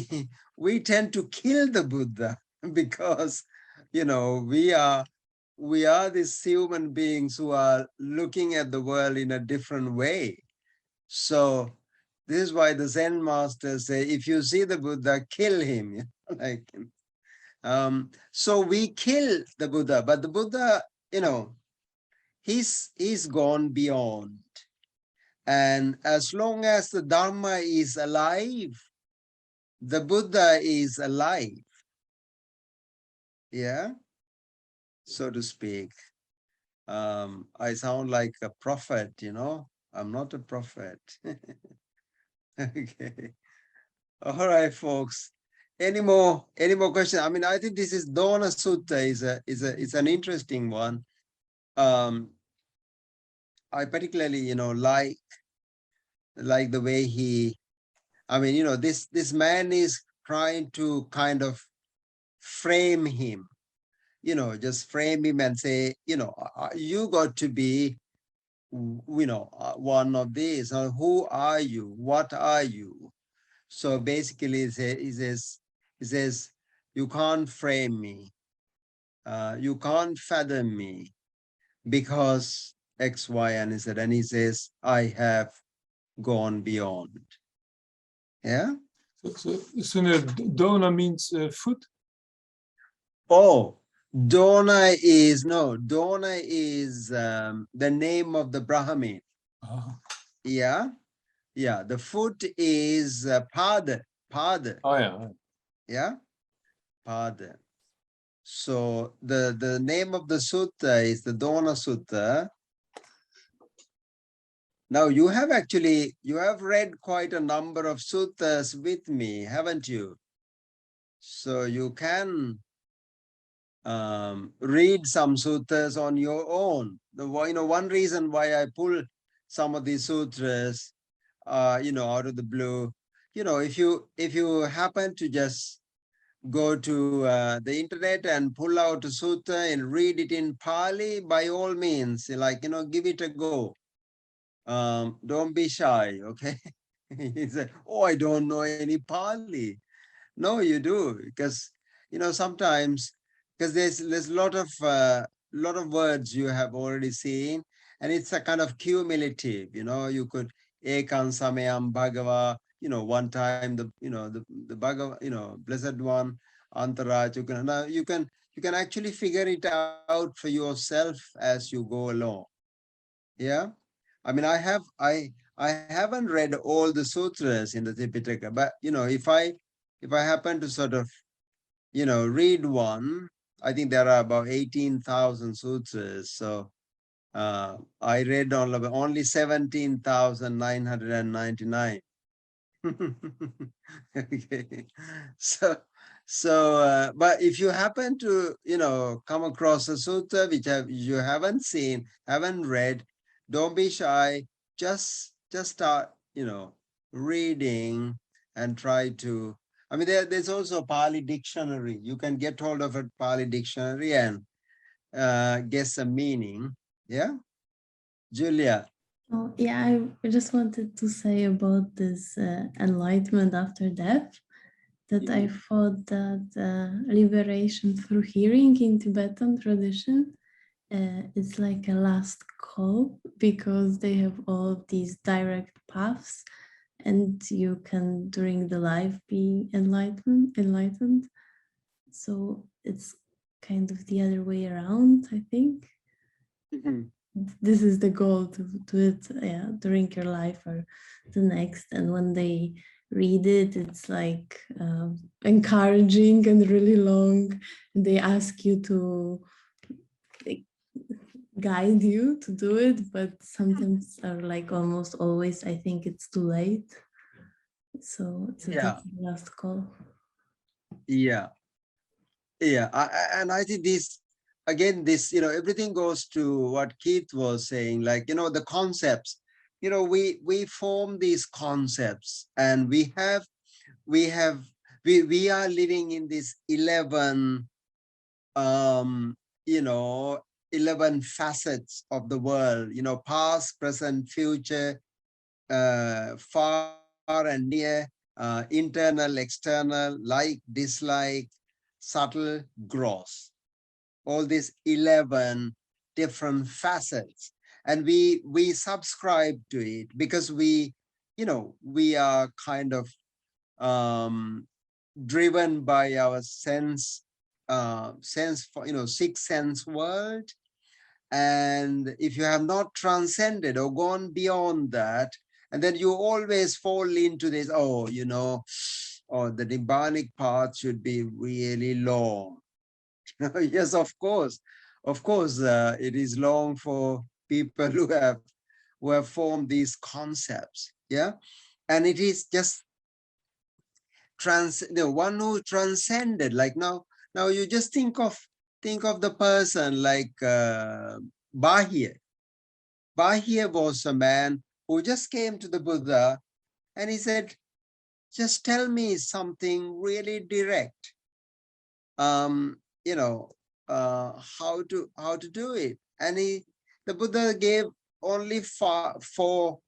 tend to kill the Buddha because, we are these human beings who are looking at the world in a different way. So this is why the Zen masters say, if you see the Buddha, kill him. So we kill the Buddha, but the Buddha, he's gone beyond. And as long as the Dharma is alive, the Buddha is alive. Yeah, so to speak. I sound like a prophet, I'm not a prophet. Okay. All right, folks. Any more questions? I mean, I think this is Dona Sutta is an interesting one. I particularly, like the way he, I mean, this man is trying to kind of frame him, just frame him and say, you got to be, one of these. Who are you? What are you? So basically, he says, you can't frame me. You can't fathom me because X, Y, and Z. And he says, I have gone beyond. Yeah. So Dona means foot. Oh, Dona is the name of the Brahmin. Oh. Yeah. Yeah. The foot is Pada. Oh yeah. Yeah. Pada. So the name of the sutta is the Dona Sutta. Now you have read quite a number of suttas with me, haven't you? So you can read some sutras on your own. One reason why I pull some of these sutras, out of the blue, if you happen to just go to the internet and pull out a sutta and read it in Pali, by all means, like, give it a go. Don't be shy, okay? He said, oh, I don't know any Pali. No, you do, because, sometimes, because there's a lot of words you have already seen, and it's a kind of cumulative, you could ekam samayam bhagava, one time the bhagava, blessed one, antaraj, you can actually figure it out for yourself as you go along. Yeah. I mean, I haven't read all the sutras in the Tipitaka, but if I happen to sort of read one, I think there are about 18,000 sutras. So I read only 17,999. Okay. So but if you happen to come across a sutta which you haven't seen, haven't read, don't be shy. Just start reading and try to. I mean, there's also a Pali dictionary. You can get hold of a Pali dictionary and guess a meaning. Yeah, Julia. Oh, yeah, I just wanted to say about this enlightenment after death, that I thought that liberation through hearing in Tibetan tradition is like a last call, because they have all these direct paths and you can during the life be enlightened. So it's kind of the other way around, I think. This is the goal, to do it during your life or the next. And when they read it, it's like encouraging and really long. And they ask you to guide you to do it, but sometimes, or like almost always, I think it's too late. So it's a last call. Yeah. And I think this, again, everything goes to what Keith was saying, like, the concepts, we form these concepts, and we are living in this 11 11 facets of the world, past, present, future, far and near, internal, external, like, dislike, subtle, gross. All these 11 different facets. And we subscribe to it because we are kind of driven by our sixth sense world. And if you have not transcended or gone beyond that, and then you always fall into this, the Nibbanic path should be really long. Yes, of course, it is long for people who have formed these concepts. Yeah, and it is just one who transcended. Like now you just think of the person like Bahya. Bahya was a man who just came to the Buddha and he said, just tell me something really direct. How to do it. And the Buddha gave only four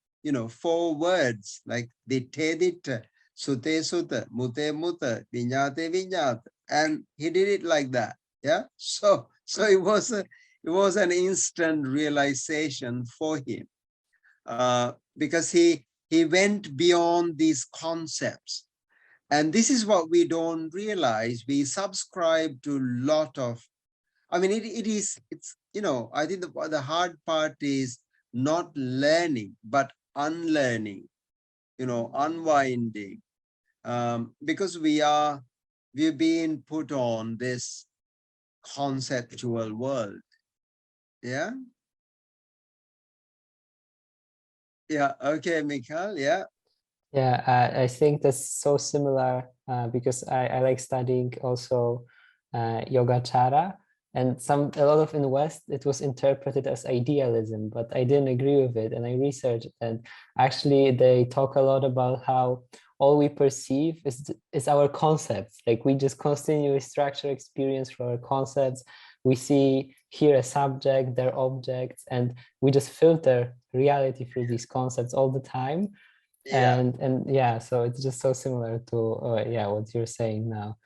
words, like Ditthe Sute Sutta, Mute Mutta, Viññate Viññata. And he did it like that. Yeah. So it was an instant realization for him. Because he went beyond these concepts. And this is what we don't realize. We subscribe to a lot of, I mean, it's I think the hard part is not learning, but unlearning, unwinding, because we've been put on this conceptual world. Yeah. Yeah. Okay, Mikhail. Yeah. Yeah, I think that's so similar because I like studying also Yogacara, and a lot of in the West it was interpreted as idealism, but I didn't agree with it, and I researched, and actually they talk a lot about how all we perceive is our concepts. Like we just continually structure experience for our concepts. We see here a subject, their objects, and we just filter reality through these concepts all the time. Yeah. And yeah, so it's just so similar to yeah, what you're saying now.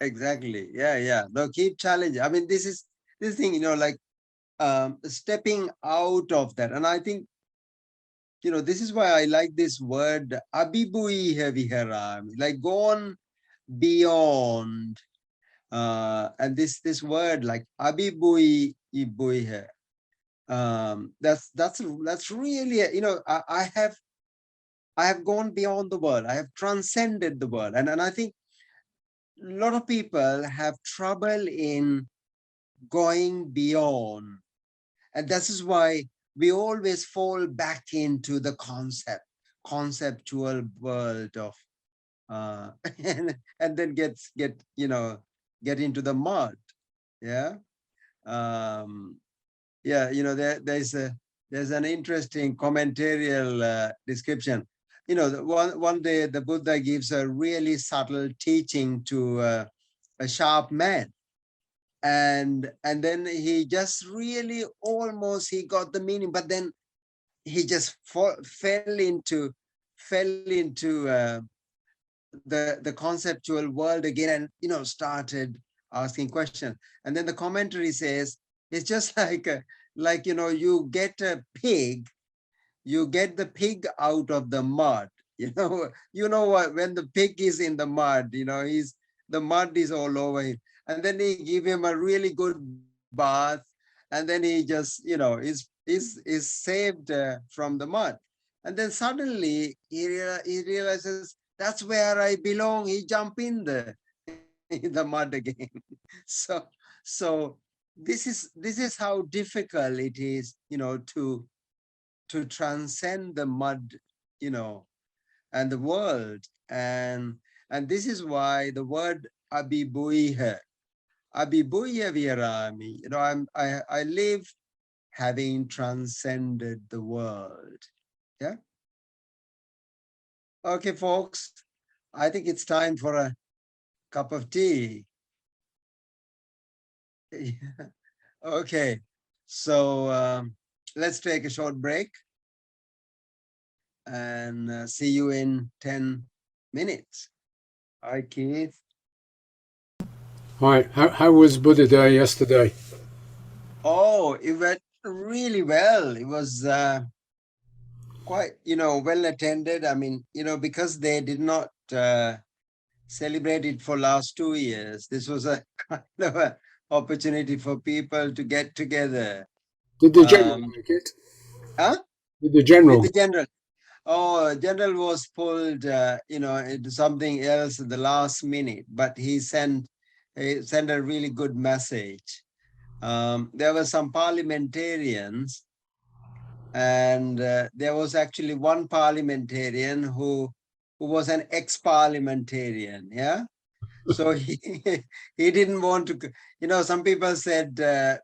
Exactly. Yeah. No, keep challenging. I mean, this thing, you know, like stepping out of that. And I think, you know, this is why I like this word abhibui viharami, like go on beyond. And this word like abhibui ibuiha, that's really, you know, I have gone beyond the world. I have transcended the world. And I think a lot of people have trouble in going beyond. And this is why we always fall back into the conceptual world of, and then get into the mud. Yeah. Yeah, you know, there's an interesting commentarial description. You know, one day the Buddha gives a really subtle teaching to a sharp man. And then he just really almost, he got the meaning, but then he just fell into the conceptual world again, and, you know, started asking questions. And then the commentary says, it's just like, you know, you get a pig, you get the pig out of the mud. You know what, when the pig is in the mud, you know, the mud is all over him. And then he give him a really good bath. And then he just, you know, is saved from the mud. And then suddenly he realizes that's where I belong. He jump in the mud again. So this is how difficult it is, you know, to transcend the mud, you know, and the world. And this is why the word abhibuiha virami, you know, I live having transcended the world. Yeah. Okay, folks, I think it's time for a cup of tea. Okay, so let's take a short break and see you in 10 minutes. Hi, Keith. Hi, how was Buddha Day yesterday? Oh, it went really well. It was quite, you know, well attended. I mean, you know, because they did not celebrate it for last 2 years, this was a kind of an opportunity for people to get together. Did the general make it? Huh? Did the general? With the general. Oh, general was pulled, you know, into something else at the last minute, but he sent a really good message. There were some parliamentarians, and there was actually one parliamentarian who was an ex-parliamentarian. Yeah. So he didn't want to, you know, some people said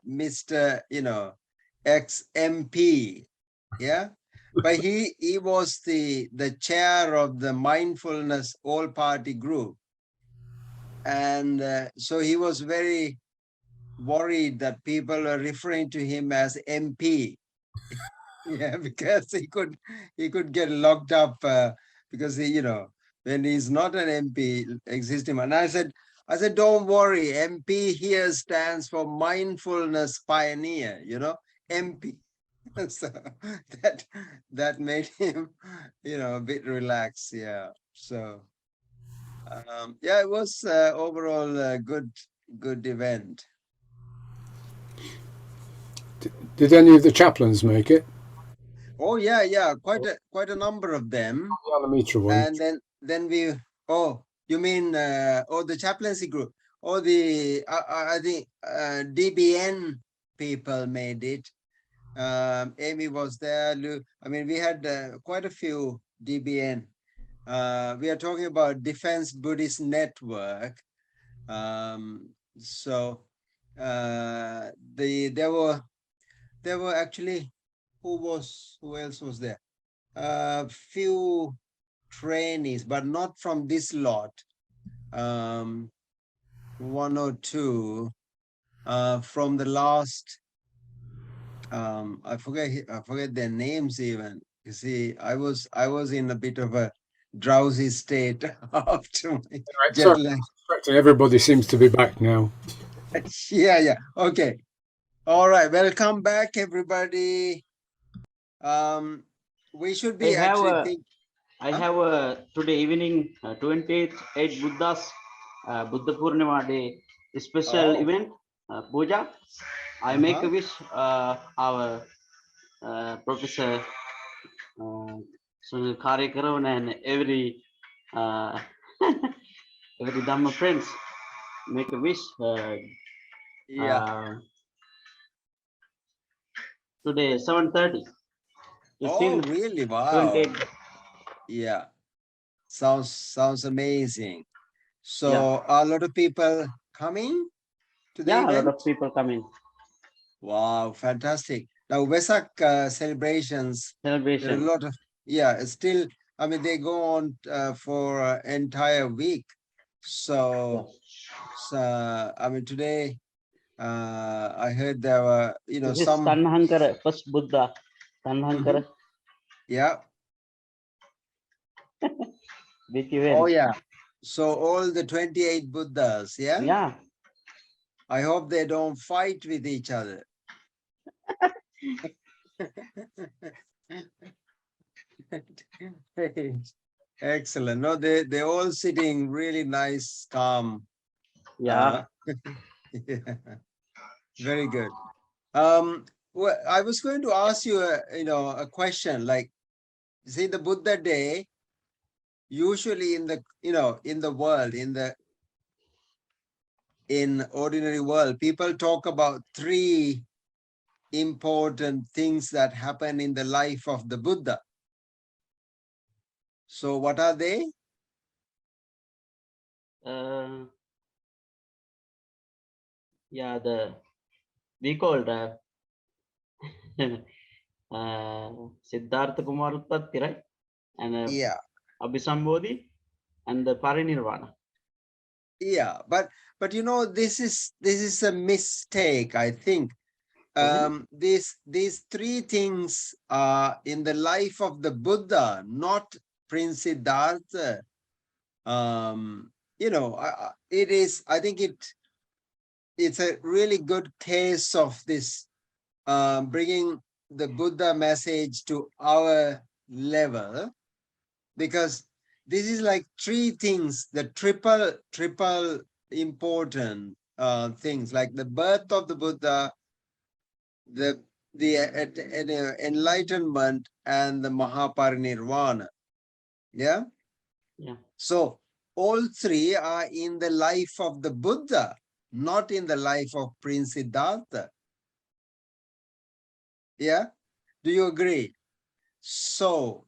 Mr., you know, ex-MP. Yeah. But he was the chair of the mindfulness all party group. And so he was very worried that people are referring to him as MP. Yeah, because he could get locked up because he, you know, when he's not an MP existing. And I said, don't worry, MP here stands for mindfulness pioneer, you know, MP. So that made him, you know, a bit relaxed. Yeah. So yeah, it was overall a good event. Did any of the chaplains make it? Oh yeah, quite a number of them. And then we, oh, you mean the chaplaincy group? Oh, I think DBN people made it. Amy was there. I mean, we had quite a few DBN. We are talking about Defense Buddhist Network. So there were actually, who else was there? Few trainees, but not from this lot. 1 or 2 from the last. I forget their names even. You see, I was in a bit of a drowsy state after my jet lag. Everybody seems to be back now. Yeah. Okay. All right. Welcome back, everybody. We should be I have today evening 28 Buddha's Buddha Purnima Day special event puja. I make a wish our Professor Sunil Kariyakarawana and every every Dhamma friends make a wish. Today 7:30. Oh, really? Wow. 28. Yeah. Sounds amazing. So a lot of people coming to the event? A lot of people coming. Wow, fantastic. Now Vesak celebrations. There are a lot of, still, I mean, they go on for an entire week. So, I mean, today, I heard there were, this some. Is Tanhankara, first Buddha. Tanhankara. Yeah. Big event. Oh, yeah. So all the 28 Buddhas, yeah? Yeah. I hope they don't fight with each other. Excellent. No, they're all sitting really nice, calm. Yeah. Yeah. Very good. Well, I was going to ask you a question, like, see, the Buddha Day, usually in the in the world, in ordinary world, people talk about 3 important things that happen in the life of the Buddha. So what are they? We called Siddhartha Kumar Utpatti, right? And Abhisambodhi and the Parinirvana. Yeah, but this is a mistake, I think. These 3 things are in the life of the Buddha, not Prince Siddhartha. It is, I think it's a really good case of this bringing the Buddha message to our level, because this is like 3 things, the triple important things, like the birth of the Buddha, the enlightenment, and the Mahaparinirvana. Yeah. So all 3 are in the life of the Buddha, not in the life of Prince Siddhartha. Yeah. Do you agree? So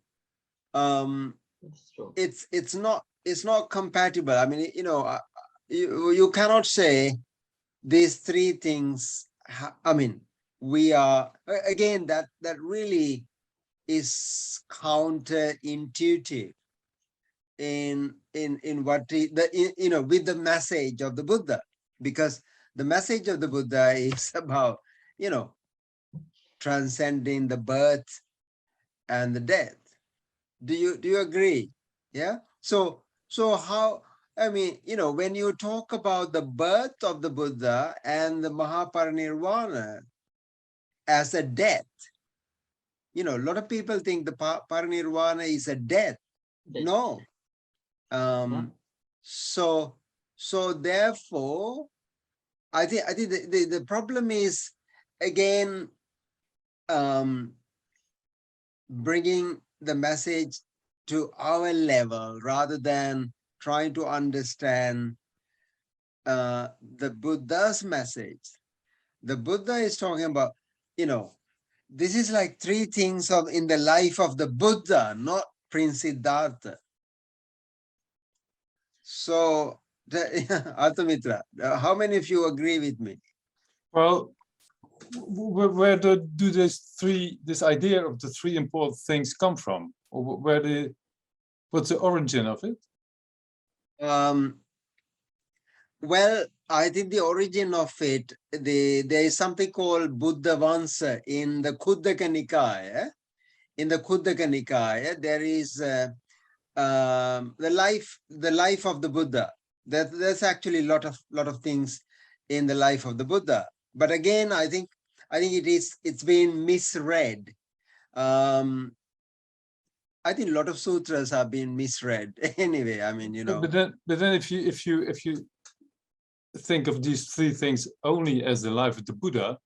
it's not compatible. I mean, you cannot say these 3 things. I mean, we are, again, that really is counterintuitive in what with the message of the Buddha, because the message of the Buddha is about transcending the birth and the death. Do you agree? Yeah. So how, I mean, when you talk about the birth of the Buddha and the Mahaparinirvana as a death, a lot of people think the Parinirvana is a death. No. So therefore, I think the problem is, again, bringing the message to our level rather than trying to understand the Buddha's message. The Buddha is talking about, this is like 3 things in the life of the Buddha, not Prince Siddhartha. So, Arthamitra, how many of you agree with me? Well, where do this idea of the 3 important things come from? Or where What's the origin of it? Well, I think the origin of it, there is something called Buddha Vansa in the Khuddaka Nikaya. In the Khuddaka Nikaya, there is the life of the Buddha. There's actually a lot of things in the life of the Buddha. But again, I think it's been misread. I think a lot of sutras have been misread. Anyway, I mean, you know. But then if you think of these three things only as the life of the Buddha,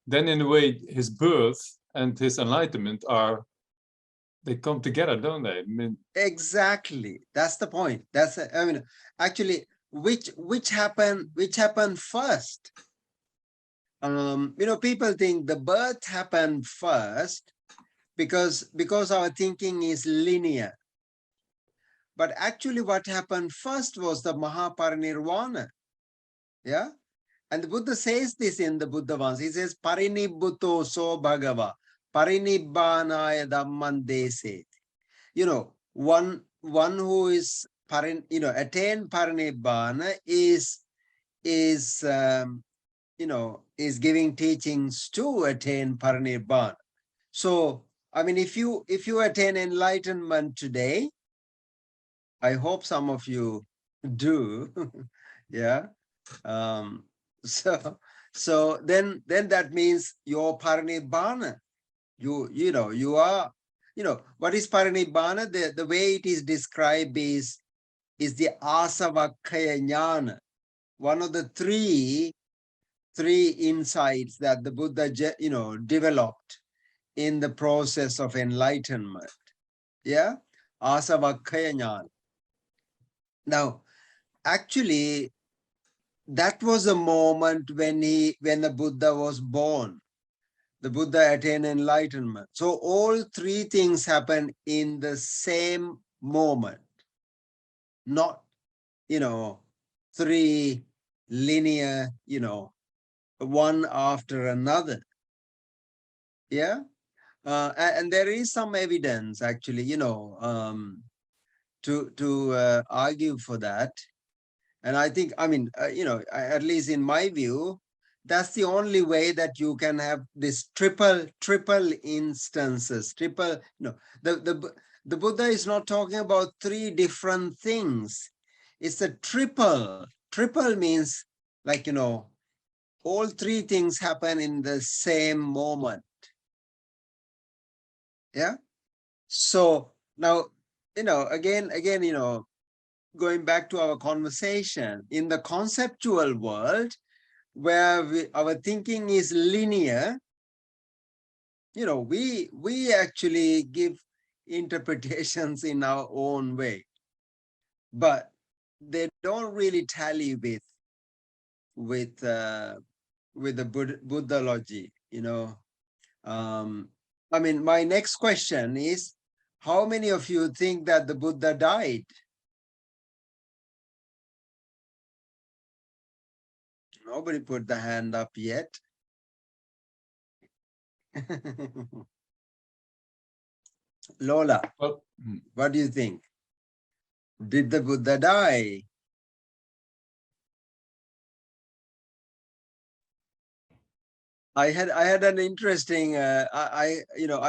then in a way his birth and his enlightenment they come together, don't they? I mean, exactly. That's the point. I mean, actually, which happened first? You know, people think the birth happened first because our thinking is linear. But actually what happened first was the Mahaparinirvana. Yeah. And the Buddha says this in the Buddha Vansa. He says, Parinibbuto so bhagava, parinibbanaya dhamman dese. You know, one who is attained parinibbana is giving teachings to attain parinibbana. So, I mean, if you attain enlightenment today, I hope some of you do, yeah. So then that means your parinibbana. You are, what is parinibbana? The way it is described is the asavakkaya jnana, one of the three insights that the Buddha, developed in the process of enlightenment. Yeah, asavakkaya jnana. Now, actually, that was a moment when the Buddha was born. The Buddha attained enlightenment. So all three things happen in the same moment, not, three linear, one after another. Yeah. And there is some evidence actually, to argue for that. And I think, I mean, at least in my view, that's the only way that you can have this triple instances, the Buddha is not talking about three different things. It's a triple. Triple means like, all three things happen in the same moment. Yeah. So now, again, going back to our conversation, in the conceptual world, where our thinking is linear, we actually give interpretations in our own way, but they don't really tally with the Buddhology. I mean, my next question is, how many of you think that the Buddha died? Nobody put the hand up yet. Lola, well, what do you think? Did the Buddha die? I had an interesting. I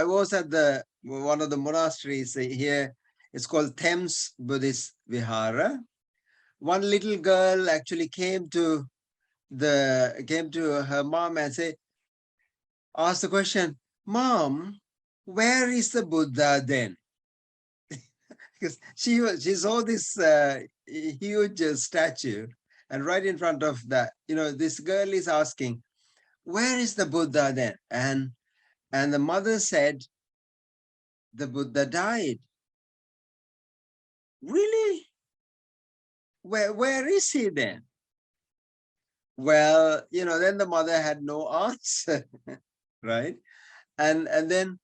was at one of the monasteries here. It's called Thames Buddhist Vihara. One little girl actually came to her mom and asked the question, "Mom, where is the Buddha then?" Because she saw this huge statue, and right in front of that, this girl is asking, "Where is the Buddha then?" And the mother said, "The Buddha died." Really? Where is he then? Well, then the mother had no answer, right? And then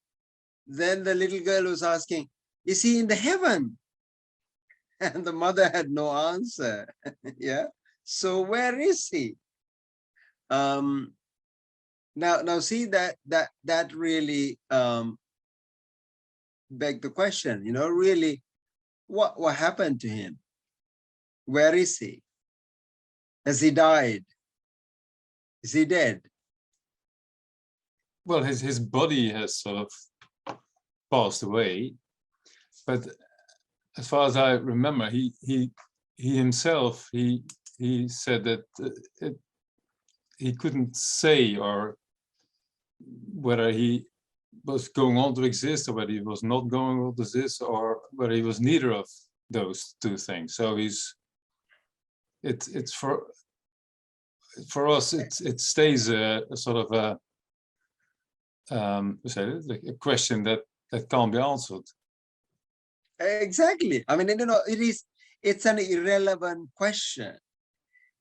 the little girl was asking, "Is he in the heaven?" And the mother had no answer. Yeah. So where is he? Now see that really beg the question, really, what happened to him? Where is he? Has he died? Is he dead? Well, his body has sort of passed away, but as far as I remember, he himself he said that he couldn't say or whether he was going on to exist or whether he was not going on to exist or whether he was neither of those two things. So it's for us it stays a sort of a a question that can't be answered. Exactly. I mean, it's an irrelevant question.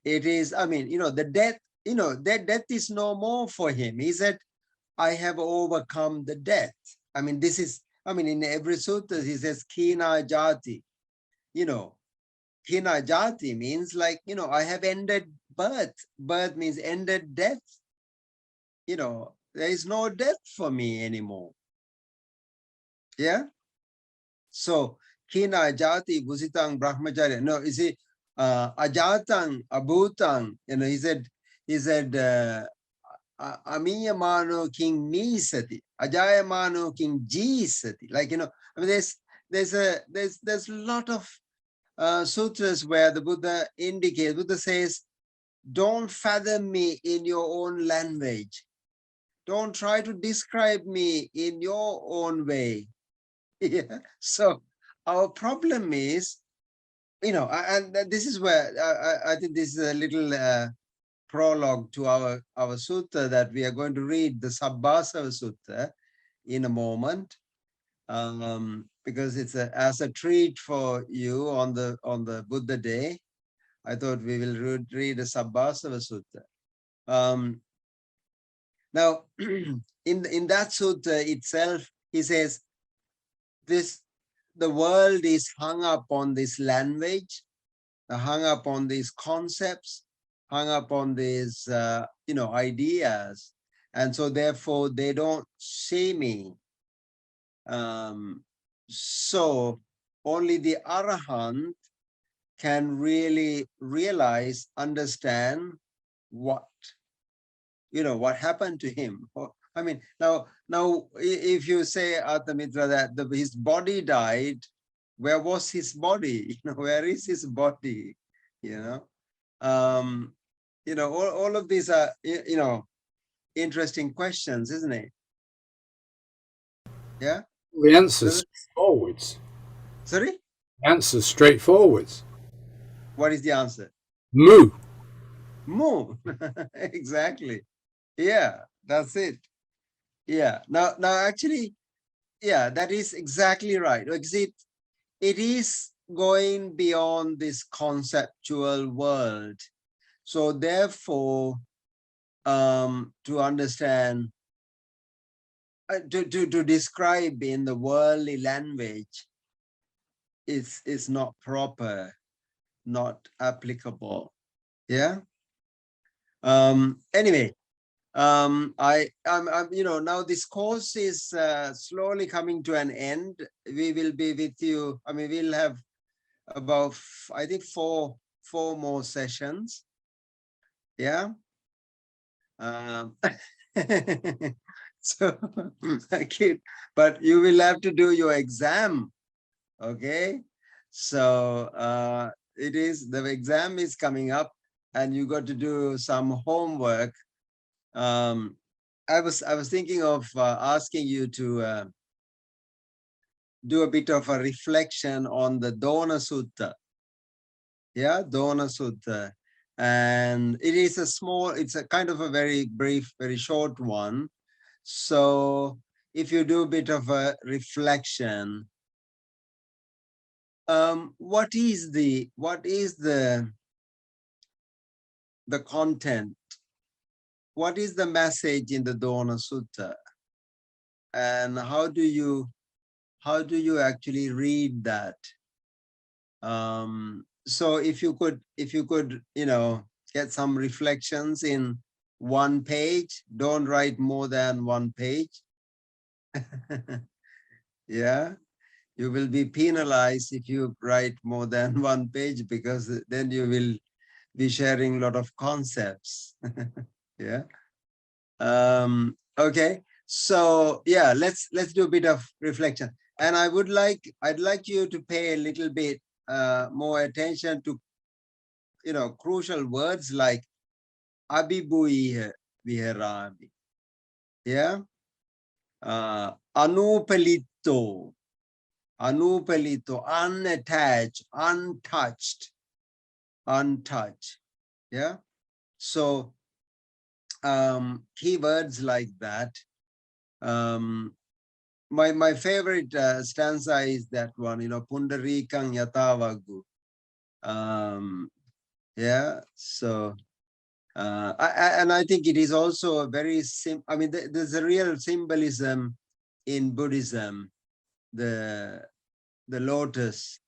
It is, I mean, the death, that death is no more for him. He said, I have overcome the death. I mean, in every sutta, he says, Kina Jati. Kina Jati means like, I have ended birth. Birth means ended death. There is no death for me anymore. Yeah. So, Kina Jati Bhusitang Brahmacharya. No, you see, Ajatang Abhutang, he said, Amiyamano King Mi Sati, Ajayamano King Ji Sati. Like, I mean, there's a lot of sutras where the Buddha says, don't fathom me in your own language. Don't try to describe me in your own way. Yeah. So our problem is, and this is where I think this is a little prologue to our sutta that we are going to read, the Sabasa Sutra, in a moment, because it's as a treat for you on the Buddha day. I thought we will read the Sabasa Sutra. Now, in that sutta itself, he says, the world is hung up on this language, hung up on these concepts, hung up on these, ideas. And so therefore they don't see me. So only the Arahant can really realize, understand what happened to him. I mean, now, if you say, Athamitra, that his body died, where was his body? Where is his body? All of these are, interesting questions, isn't it? Yeah. The answer's straightforward. Sorry? The answer's straightforward. What is the answer? Mu. Mu. Exactly. Yeah, that's it. Yeah. Now, actually, yeah, that is exactly right. It is going beyond this conceptual world. So therefore, to understand, to describe in the worldly language is not proper, not applicable. Yeah. Anyway, I'm now this course is slowly coming to an end. We will be with you. I mean, we'll have about, I think, four more sessions. Yeah. So, but you will have to do your exam. Okay. So the exam is coming up and you got to do some homework. I was thinking of asking you to do a bit of a reflection on the Dona Sutta. Yeah, Dona Sutta. And it is it's a kind of a very brief, very short one. So if you do a bit of a reflection, what is the content? What is the message in the Dona Sutta? And how do you actually read that? So if you could, get some reflections in one page, don't write more than one page. Yeah. You will be penalized if you write more than one page, because then you will be sharing a lot of concepts. Yeah. Okay. So yeah, let's do a bit of reflection. And I'd like you to pay a little bit more attention to, crucial words like abhibhuiha viharami. Yeah. Anupalito, unattached, untouched. Yeah. So keywords like that. My favorite stanza is that one, Pundarikang Yatavagu. Yeah. So I think it is also a very there's a real symbolism in Buddhism, the lotus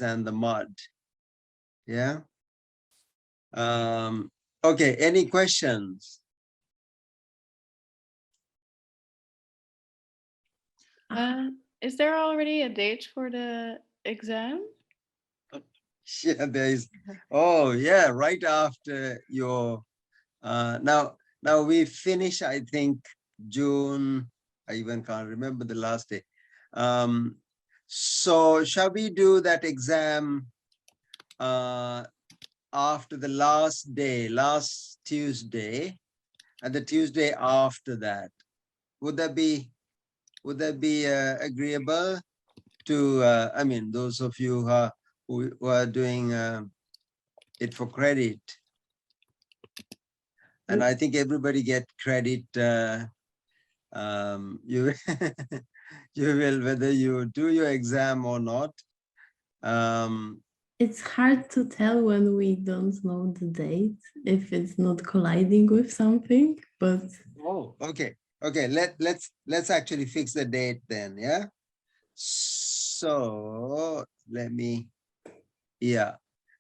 and the mud. Yeah. Okay, any questions? Is there already a date for the exam? Yeah, there is. Oh yeah, right after your now we finish, I think, June. I even can't remember the last day. So shall we do that exam after the last day, last Tuesday, and the Tuesday after that? Would that be agreeable to those of you who are doing it for credit? And I think everybody get credit. You you will, whether you do your exam or not. It's hard to tell when we don't know the date, if it's not colliding with something, but okay, let's actually fix the date then. Yeah. So let me,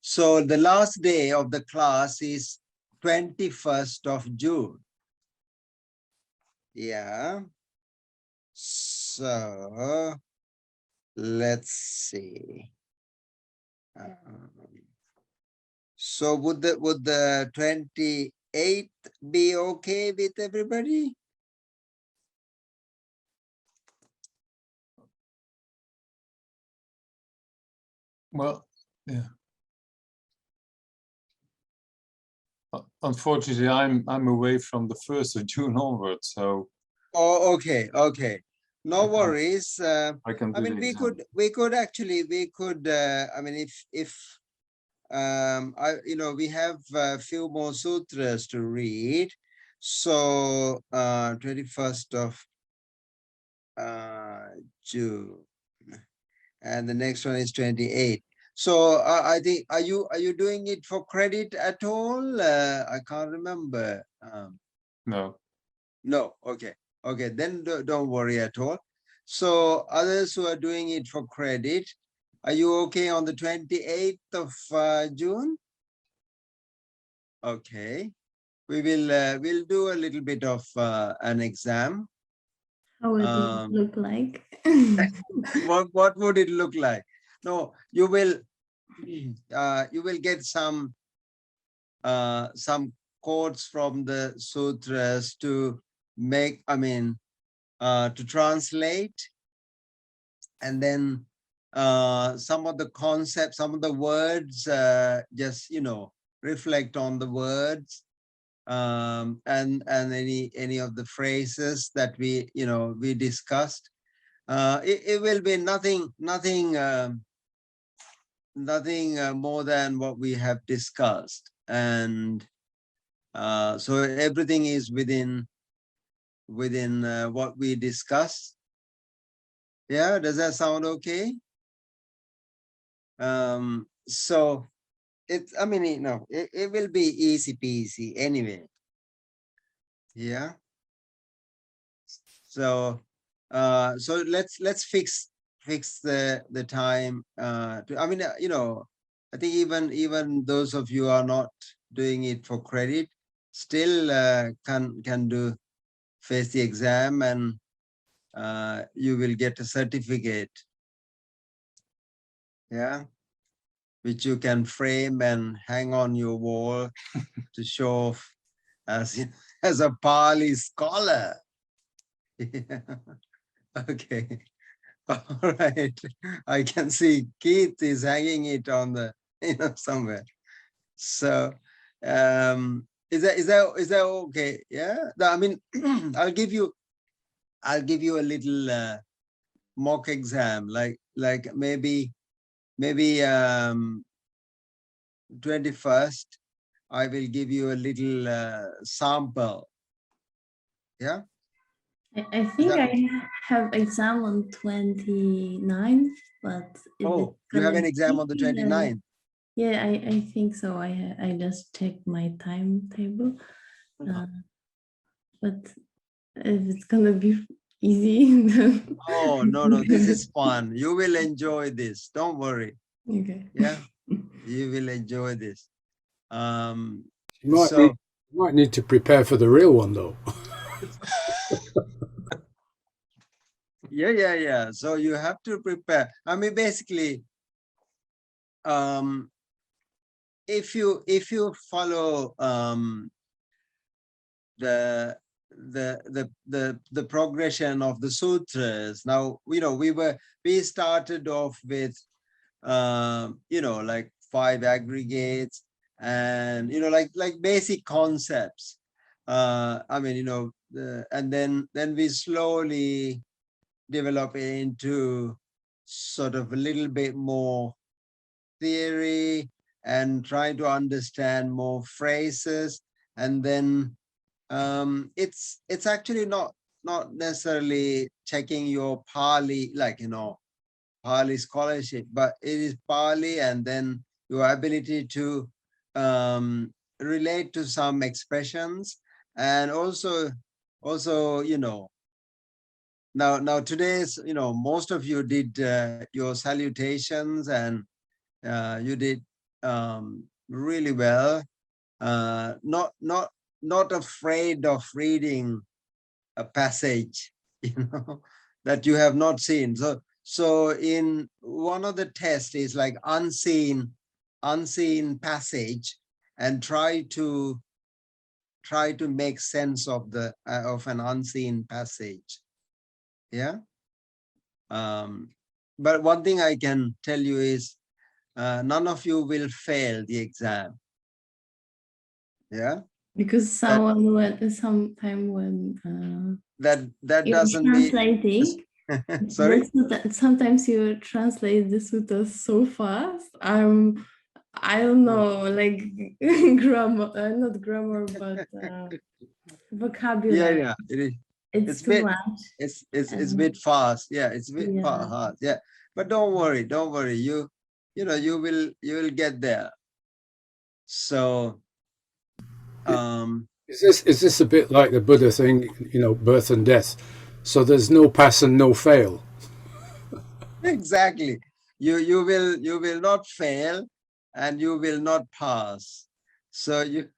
so the last day of the class is 21st of June. Yeah. So let's see. So would the 28th be okay with everybody? Well, yeah. Unfortunately, I'm away from the 1st of June onwards, so. Oh, okay. No worries. I can do we could if we have a few more sutras to read. So 21st of June, and the next one is 28th. So I think, are you doing it for credit at all? I can't remember. No. Okay, then don't worry at all. So others who are doing it for credit, are you okay on the 28th of June? Okay, we will we'll do a little bit of an exam. How would it look like? What would it look like? No, you will get some quotes from the sutras to make, to translate, and then some of the concepts, some of the words, just reflect on the words, and any of the phrases that we discussed. It will be nothing more than what we have discussed, and so everything is within what we discussed. Yeah, does that sound okay? So it's, it will be easy peasy anyway. Yeah. So so let's fix the time. I think even those of you who are not doing it for credit still can face the exam, and you will get a certificate, yeah, which you can frame and hang on your wall to show off as a Pali scholar. Okay. All right. I can see Keith is hanging it on the, somewhere. So is that okay? Yeah. I mean, I'll give you a little mock exam, like maybe 21st, I will give you a little sample. Yeah. I think I have exam on 29th, but oh, you have an exam on the 29th. Yeah, I think so. I just checked my timetable, but if it's gonna be easy. Oh no, this is fun. You will enjoy this. Don't worry. Okay. Yeah, you will enjoy this. You might need to prepare for the real one, though. Yeah. So you have to prepare. I mean, basically, if you follow the progression of the sutras. Now, we started off with like 5 aggregates and like basic concepts. I mean, and then we slowly develop into sort of a little bit more theory and try to understand more phrases, and then it's actually not necessarily checking your Pali, Pali scholarship, but it is Pali and then your ability to relate to some expressions, and also now today's most of you did your salutations, and you did really well. Not afraid of reading a passage, that you have not seen. So in one of the tests is like unseen passage, and try to make sense of of an unseen passage. Yeah. But one thing I can tell you is none of you will fail the exam. Yeah. Because sometime when that doesn't translating, mean sorry. Sometimes you translate the suttas so fast. I don't know, like grammar, not grammar, but vocabulary. Yeah, it is. It's too much. It's a bit fast. Yeah, it's a bit fast. Yeah, but don't worry. You will get there. So is this a bit like the Buddha thing, birth and death? So there's no pass and no fail. Exactly. You will not fail, and you will not pass. So you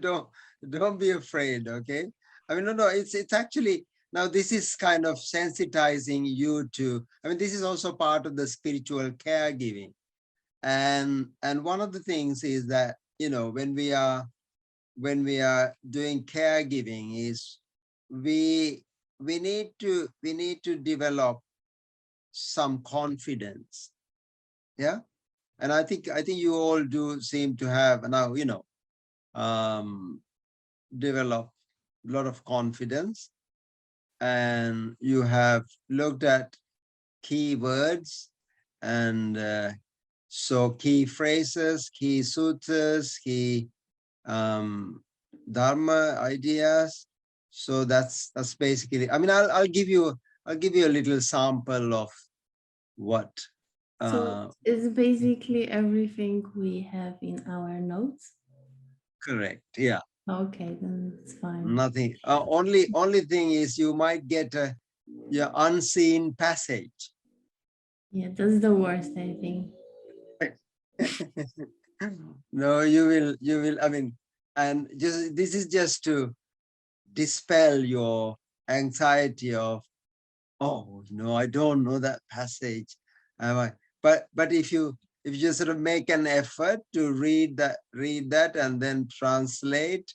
don't be afraid. Okay. I mean, no. It's actually, now this is kind of sensitizing you to. I mean, this is also part of the spiritual caregiving, and one of the things is that when we are doing caregiving is we need to develop some confidence. Yeah. And I think you all do seem to have now develop a lot of confidence, and you have looked at key words, and so key phrases, key sutras, key dharma ideas. So that's basically, I mean, I'll give you a little sample of what. So it's basically everything we have in our notes. Correct. Yeah. Okay, then it's fine. Nothing. Only thing is you might get your unseen passage. Yeah, that's the worst, I think. No, you will. I mean, and this is just to dispel your anxiety of, oh no, I don't know that passage. But if you just sort of make an effort to read that and then translate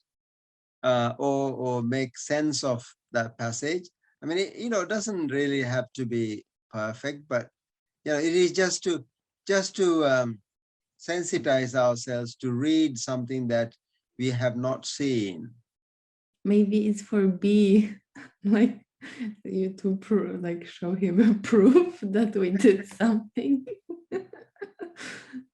or make sense of that passage. I mean, it doesn't really have to be perfect, but it is just to sensitize ourselves to read something that we have not seen. Maybe it's for B, like you to like show him a proof that we did something.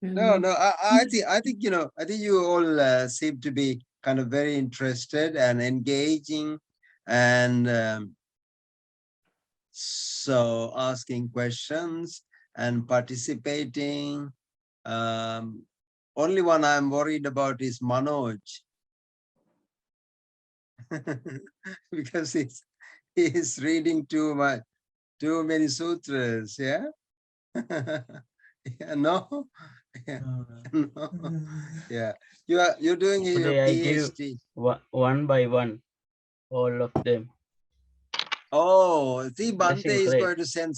No, I think you all seem to be kind of very interested and engaging, and so asking questions and participating. Only one I'm worried about is Manoj. Because he's reading too many sutras, yeah? Yeah, no? Yeah. No. Yeah. You're doing your PhD. One by one, all of them. Oh, see, Bhante is going to send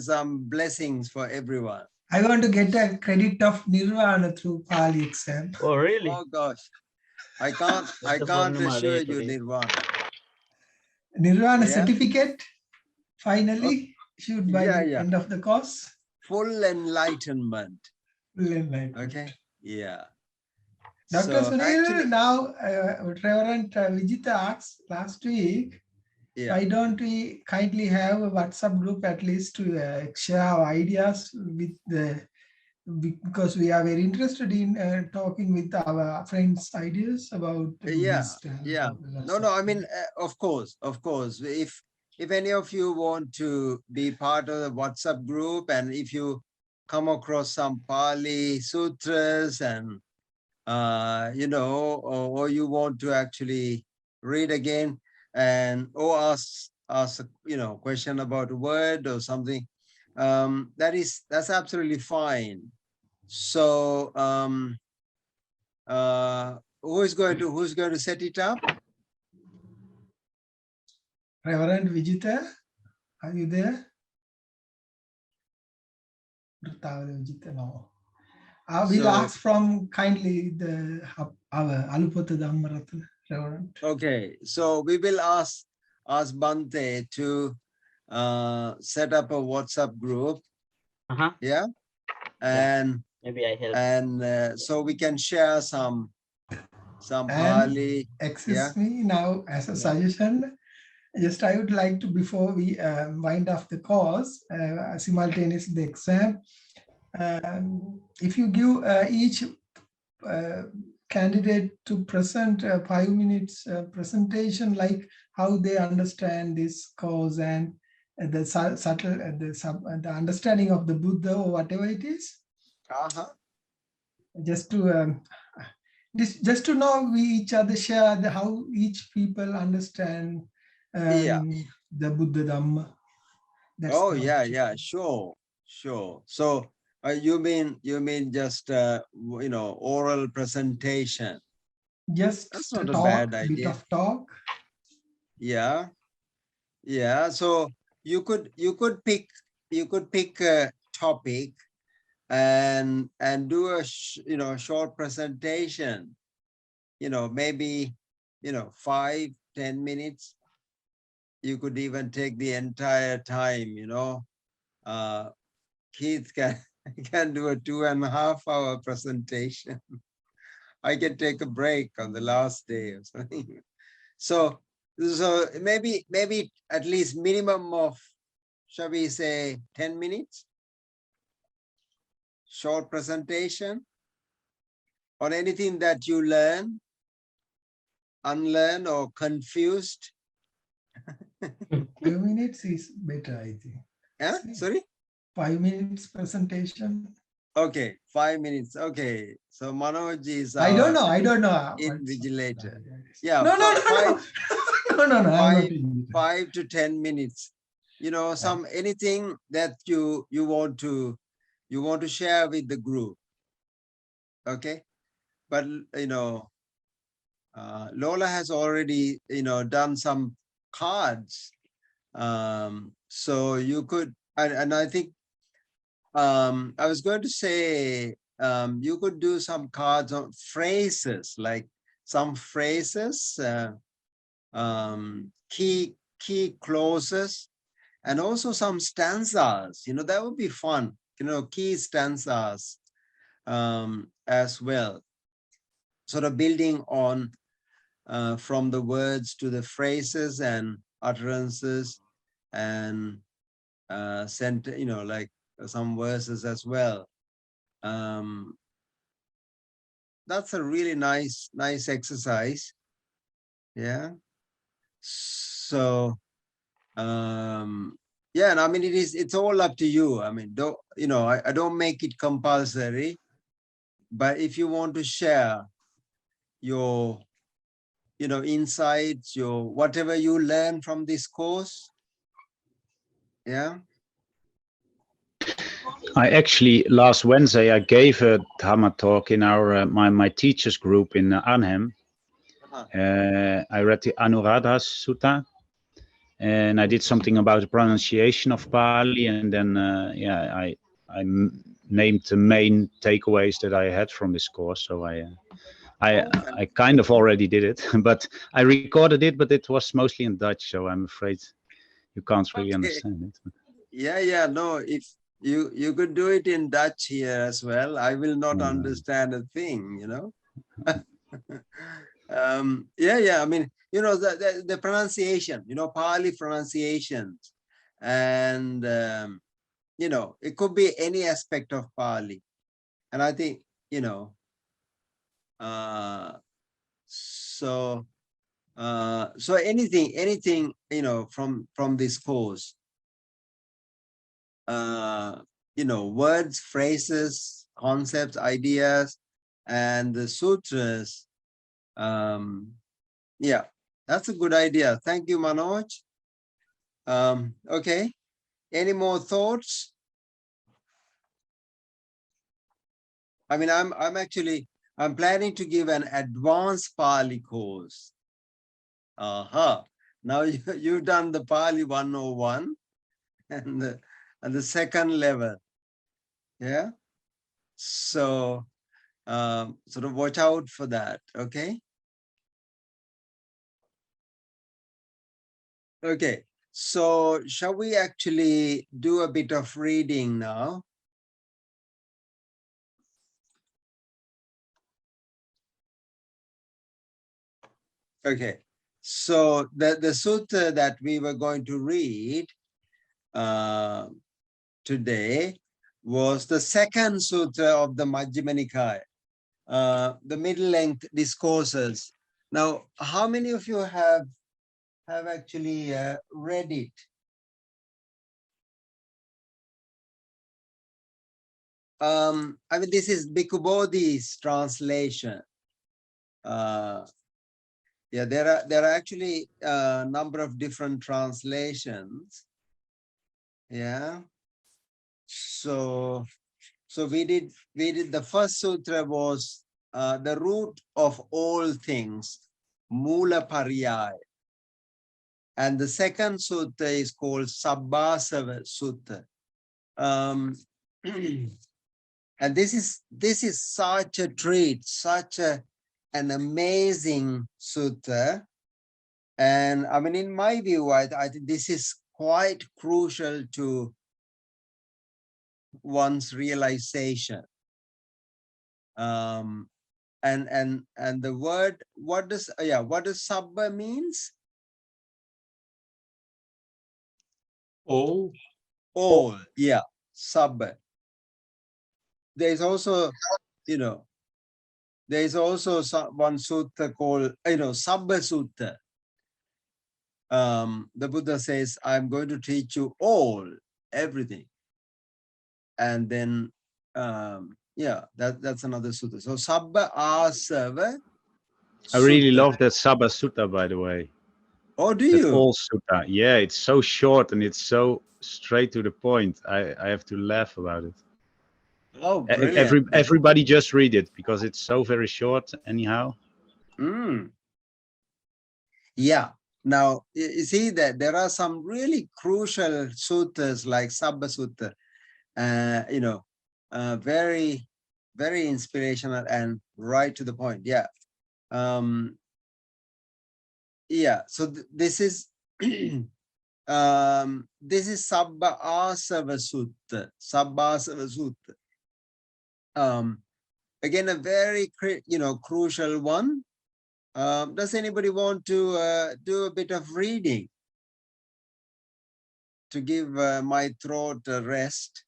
some blessings for everyone. I want to get a credit of Nirvana through Pali exam. Oh, really? Oh gosh. I can't assure you Nirvana. Nirvana certificate finally issued by the end of the course. Full enlightenment. Full enlightenment. Okay. Yeah. Dr. Sunil, now Reverend Vijita asked last week, why don't we kindly have a WhatsApp group at least to share our ideas because we are very interested in talking with our friends' ideas about Buddhist. No, I mean, of course. If any of you want to be part of the WhatsApp group, and if you come across some Pali sutras and or you want to actually read again or ask a question about a word or something, that's absolutely fine. So who's going to set it up? Reverend Vijita, are you there? No. We'll ask from kindly our Alupotha Dhammarathana, Reverend. Okay, so we will ask Bhante to set up a WhatsApp group. Yeah, and maybe I help. And so we can share some Pali. Excuse me now, as a suggestion, just I would like to, before we wind up the course, simultaneously the exam, if you give each candidate to present 5 minutes presentation, like how they understand this course and the subtle the understanding of the Buddha or whatever it is, just to know we each other share how each people understand the Buddha Dhamma. Sure. So you mean just oral presentation? Just that's not a bad idea. Bit of talk. Yeah. So you could pick a topic and do a short presentation. Maybe 5-10 minutes. You could even take the entire time. Keith can do a 2.5-hour presentation. I can take a break on the last day or something. So maybe at least minimum of, shall we say, 10 minutes? Short presentation on anything that you learn, unlearn, or confused. 5 minutes is better, I think. Yeah, sorry? 5 minutes presentation. Okay, 5 minutes. Okay, so Manoj is I don't know. Invigilator. Yeah. No. 5 to 10 minutes. Anything that you want to share with the group. Okay, but Lola has already done some cards. So you could, and I think I was going to say you could do some cards on phrases, like some phrases, key clauses, and also some stanzas. That would be fun. Key stanzas as well. Sort of building on from the words to the phrases and utterances and like some verses as well. That's a really nice exercise. Yeah. So yeah, and I mean it's all up to you. I mean, I don't make it compulsory, but if you want to share your insights, your whatever you learn from this course. Yeah. I actually, last Wednesday, I gave a Dhamma talk in our my teachers group in Arnhem. I read the Anuradha Sutta, and I did something about the pronunciation of Pali, and then I named the main takeaways that I had from this course. So I kind of already did it, but I recorded it, but it was mostly in Dutch, so I'm afraid you can't really understand it. Yeah, no, if you could do it in Dutch here as well. I will not understand a thing, yeah, I mean, the pronunciation, Pali pronunciations, and it could be any aspect of Pali, and I think so anything from this course, words, phrases, concepts, ideas, and the sutras. Yeah, that's a good idea. Thank you, Manoj. Okay, any more thoughts? I mean, I'm planning to give an advanced Pali course. Now you've done the Pali 101 and the second level. Yeah. So sort of watch out for that. Okay. Okay. So shall we actually do a bit of reading now? Okay. So the sutta that we were going to read today was the second sutra of the Majjimanikai, the middle-length discourses. Now, how many of you have actually read it? I mean, this is Bhikkhu Bodhi's translation. Yeah, there are actually a number of different translations. Yeah. So we did the first sutra was the root of all things, Mula Pariyaya. And the second sutta is called Sabbah Sutra. And this is such a treat, such an amazing sutta. And I mean, in my view, I think this is quite crucial to one's realization. And the word, what does Sabbah means? All, yeah, Sabbah. There's also, there's also one sutta called, Sabbah Sutra. The Buddha says, I'm going to teach you all, everything. And then, yeah, that's another sutta. So Sabbah Asava. I really love that Sabbah Sutra, by the way. Oh, do you? All sutta. Yeah, it's so short and it's so straight to the point. I have to laugh about it. Oh, brilliant. Everybody just read it because it's so very short anyhow. Yeah, Now, you see that there are some really crucial suttas like Sabbah Sutra, very, very inspirational and right to the point. Yeah. So this is this is Sabbah Sutra. Sabbah Sutra. Again, a very crucial one. Does anybody want to do a bit of reading to give my throat a rest?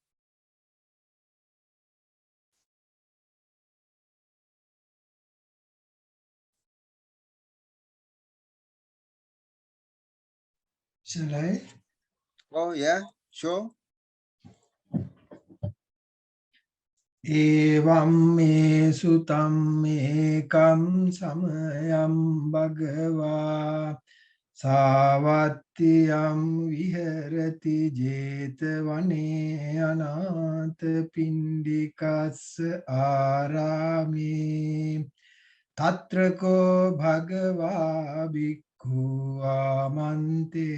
Shall I? Oh yeah, sure. Evam me sutam ekam samayam bhagava Savatiyam viharati jetavane anatha pindikas arami Tatrako bhagava bhikkhu amante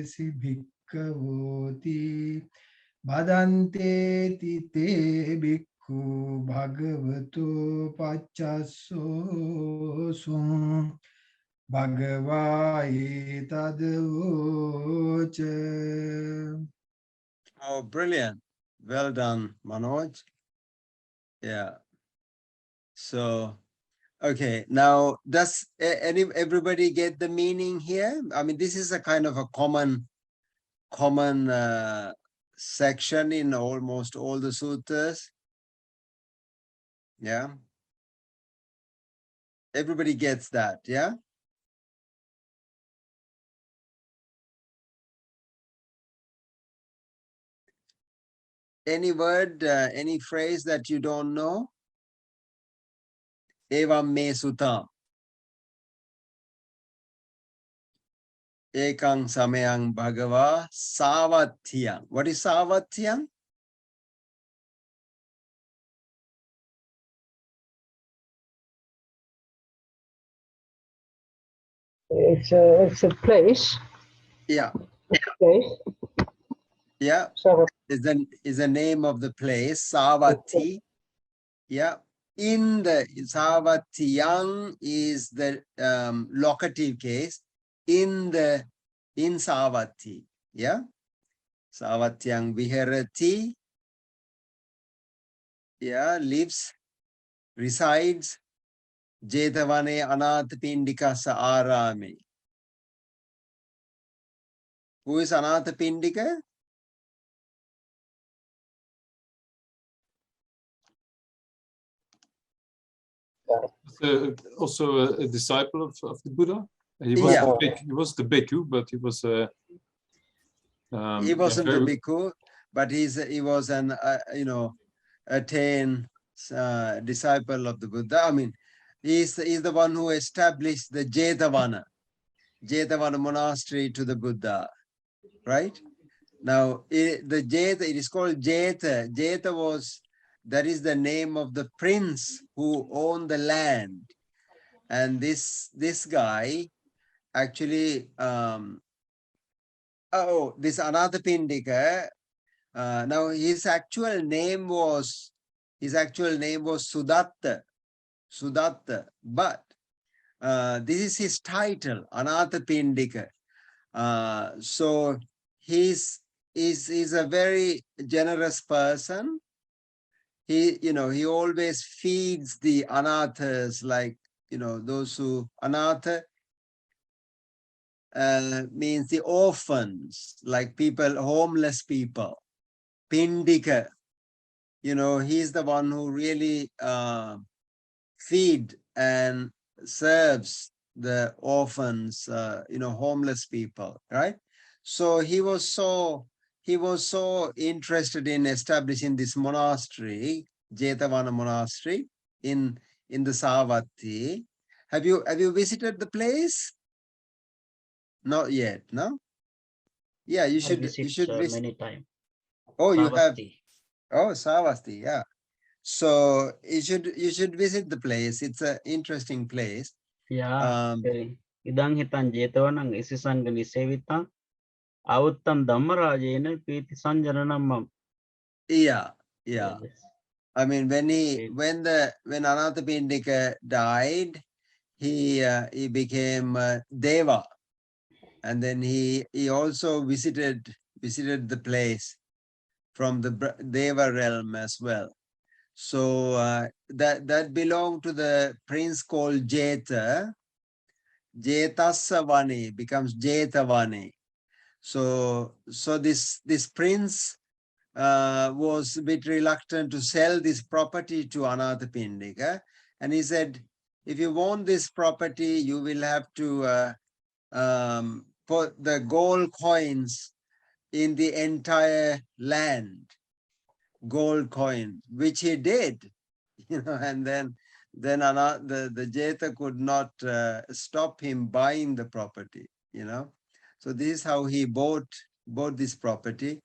si bhikkavoti Badante tite bhikkhu bhagavato pachaso sum Bhagavai tadvocha. Oh, brilliant. Well done, Manoj. Yeah. So, okay. Now, does everybody get the meaning here? I mean, this is a kind of a common section in almost all the sutras. Yeah. Everybody gets that, yeah? Any word, any phrase that you don't know? Evam me sutam. Ekang samayang bhagava savathyang. What is savathyang? It's a place. Yeah. Place. Yeah. Is the name of the place, Savatthi. Yeah. In the Savathyang is the locative case. In Savatthi. Yeah. Savathyang viharati. Yeah, lives, resides. Jetavane Anathapindikasa Arame. Who is Anathapindika? Also a disciple of the Buddha. He was the bhikkhu, but he was he wasn't a bhikkhu, but he was an Attain disciple of the Buddha. I mean, he's the one who established the Jetavana monastery to the Buddha, right? Now, it is called Jeta. Jeta that is the name of the prince who owned the land. And this guy actually, this Anathapindika, now his actual name was Sudatta, but this is his title, Anathapindika. So he's a very generous person. He always feeds the anathas, like, those who anatha means the orphans, like people, homeless people. Pindika, he's the one who really feed and serves the orphans, homeless people, right? So he was so interested in establishing this monastery, Jetavana monastery in the Savatthi. Have you visited the place? Not yet, no? Yeah, you should visit many times. Oh, you have. Oh, Savatthi, yeah. So you should visit the place. It's an interesting place. Yeah. Idang hitan jetawanang isisangani sevita. Avuttam Dhammarajena Piti Sanjananam. Yeah. Yes. I mean, when Anathapindika died, he became Deva, and then he also visited the place from the Deva realm as well. So that belonged to the prince called Jeta. Jetasavani becomes Jetavani. So this prince was a bit reluctant to sell this property to Anathapindika, and he said, if you want this property, you will have to put the gold coins in the entire land, gold coin, which he did, and then the Jeta could not stop him buying the property, So this is how he bought this property.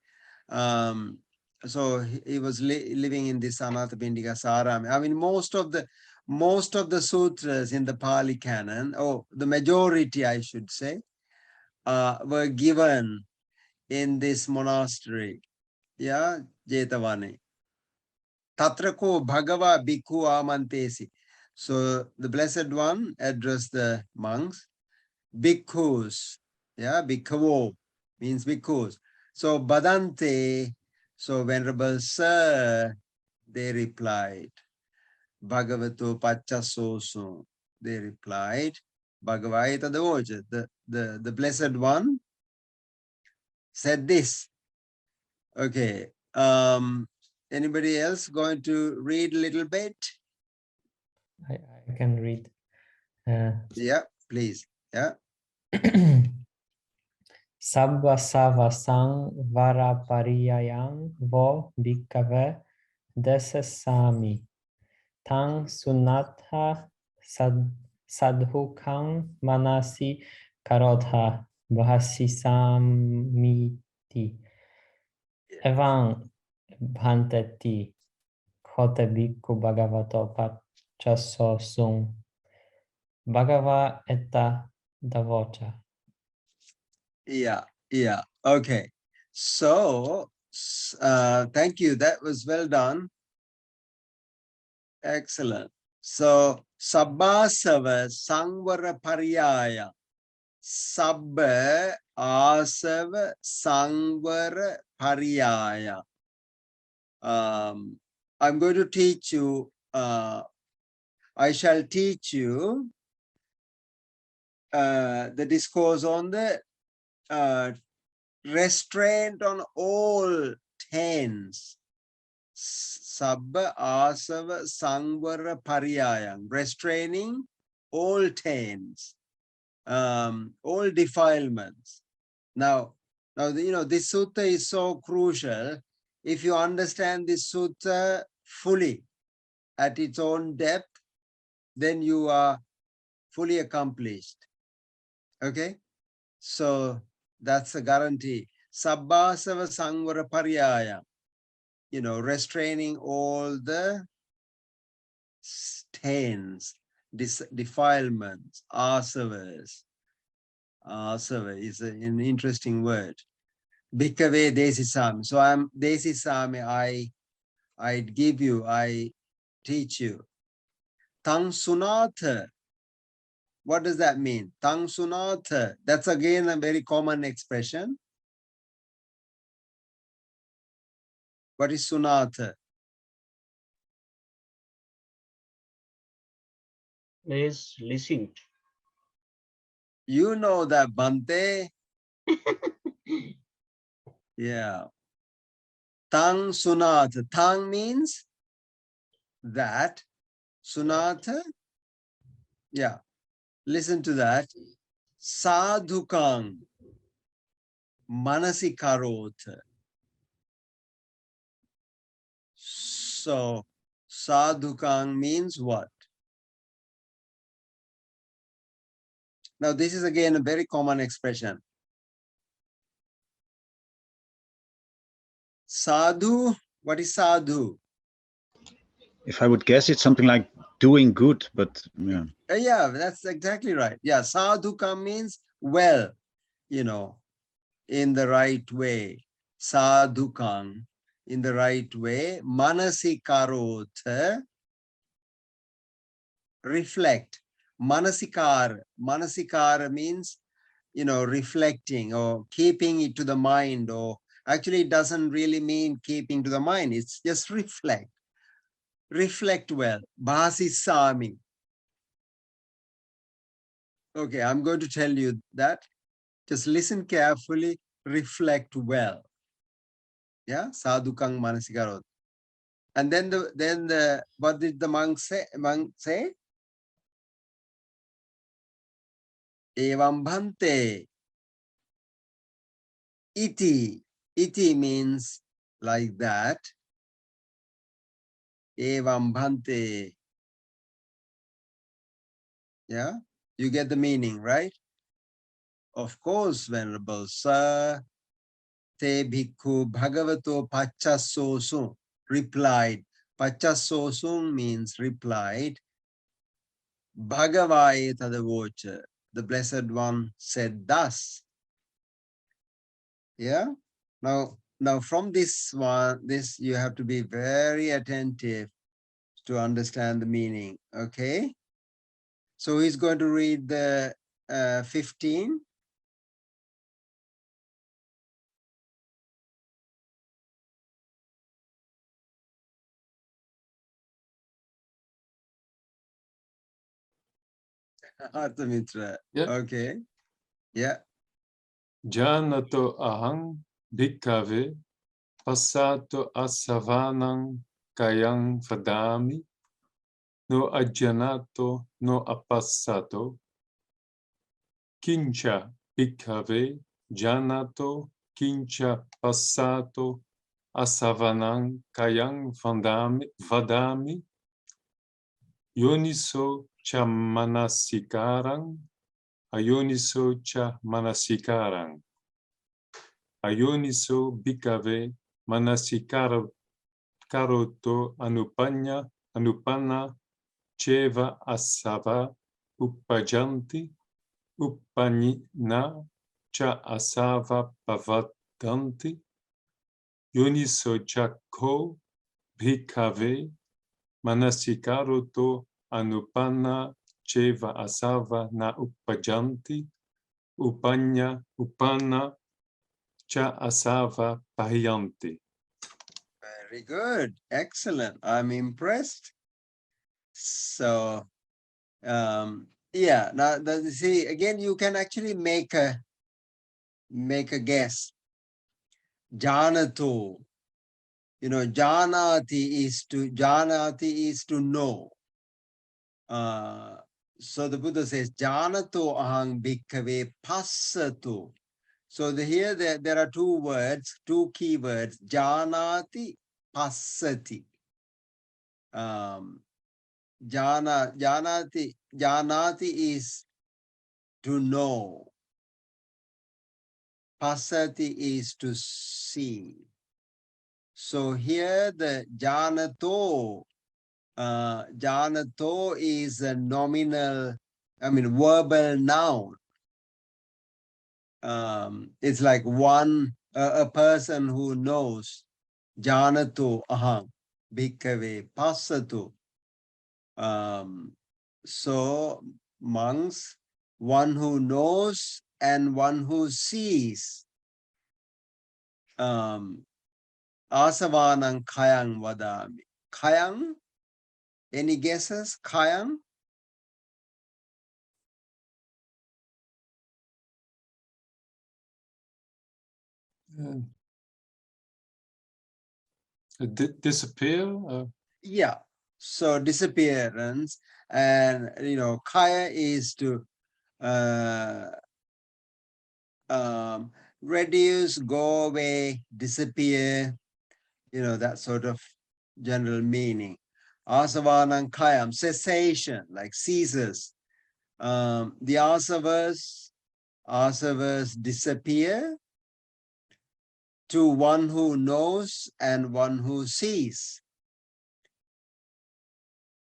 So he was living in this Anathapindika Saram. I mean, most of the sutras in the Pali canon, the majority, I should say, were given in this monastery. Yeah, Jetavani. Tatrako Bhagava Bhikkhu Amantesi. So the Blessed One addressed the monks. Bhikkhus, Bhikkhu means bhikkhus. So Badante, so Venerable Sir, they replied. Bhagavato Pachasoso, they replied. Bhagavaita Devoja, the Blessed One said this. Okay. Anybody else going to read a little bit? I can read. Yeah, please. Yeah. Sabbasava sang varapariyayang vo bhikkhave desasami tang sunatha sadhukang manasi karodha bhasisamiti evam bhanteti khote bhikkhu bhagavato pachaso sung bhagava etta davocha. Yeah. Okay. So, thank you. That was well done. Excellent. So, Sabbasava Sangvara Pariyaya. Sabba Asava Sangvara Pariyaya. I'm going to teach you, I shall teach you the discourse on the restraint on all tens. Sabbha Asava Sangvara Pariyayam, restraining all tens, all defilements. Now, this sutta is so crucial. If you understand this sutta fully at its own depth, then you are fully accomplished. Okay? So that's a guarantee. Sabbasava Sangvara Pariyaya, restraining all the stains, defilements, asavas. Asava is an interesting word. Bhikkhave desisami. So I'm desisami, I teach you. Tang sunatha. What does that mean? Tang sunatha. That's again a very common expression. What is sunatha? Is listening. You know that, Bhante. Yeah. Tang sunatha. Tang means that. Sunatha. Yeah. Listen to that. Sadhukang manasi karota. So sadhukang means what? Now this is again a very common expression. Sadhu, what is sadhu? If I would guess, it's something like doing good, but yeah. Yeah, that's exactly right. Yeah, sadhukam means well, you know, in the right way. Sadhukam, in the right way. Manasikarotha, reflect. Manasikara means, you know, reflecting or keeping it to the mind, or actually it doesn't really mean keeping to the mind. It's just reflect. Reflect well. Bhasisami. Okay, I'm going to tell you that. Just listen carefully, reflect well. Yeah, sadhukang manasikarot. And then what did the monk say? Evam bhante. Iti. Iti means like that. Evam bhante. Yeah, you get the meaning, right? Of course, Venerable Sir. Te bhikkhu bhagavato pachasosum, replied. Pachasosum means replied. Bhagavai tadavocha, the Blessed One said thus. Yeah. Now from this one, you have to be very attentive to understand the meaning. Okay. So he's going to read the 15. Arthamitra. Yeah. Okay. Yeah. Janato ahang bhikkhave passato asavanang kayang vadami no ajjanato no appassato kincha bhikkhave janato kincha passato asavanang kayang vadami yoniso cha manasikarang ayoniso cha manasikarang ayoniso bhikkhave manasikaro karoto anupanna cheva asava uppajanti uppannina cha asava pavadanti yoniso chakko bhikkhave manasikaroto anupanna cheva asava na uppajanti uppanna cha asava pahiyanti. Very good. Excellent. I'm impressed. So, yeah, now see, again, you can actually make a guess. Janato, you know, janati is to know. So the Buddha says, janato ahang bhikkhave passato. So here there are two words, two key words, janati, passati. Janati is to know. Passati is to see. So here the janato is a nominal, verbal noun. It's like a person who knows. Janato aham bhikkhave passatu. So monks, one who knows and one who sees. Asavanang kayang vadami. Kayang? Any guesses? Kayang? Disappear? Yeah. So disappearance, and kaya is to reduce, go away, disappear, that sort of general meaning. Asavanang kayam, cessation, like ceases. The asavas disappear to one who knows and one who sees.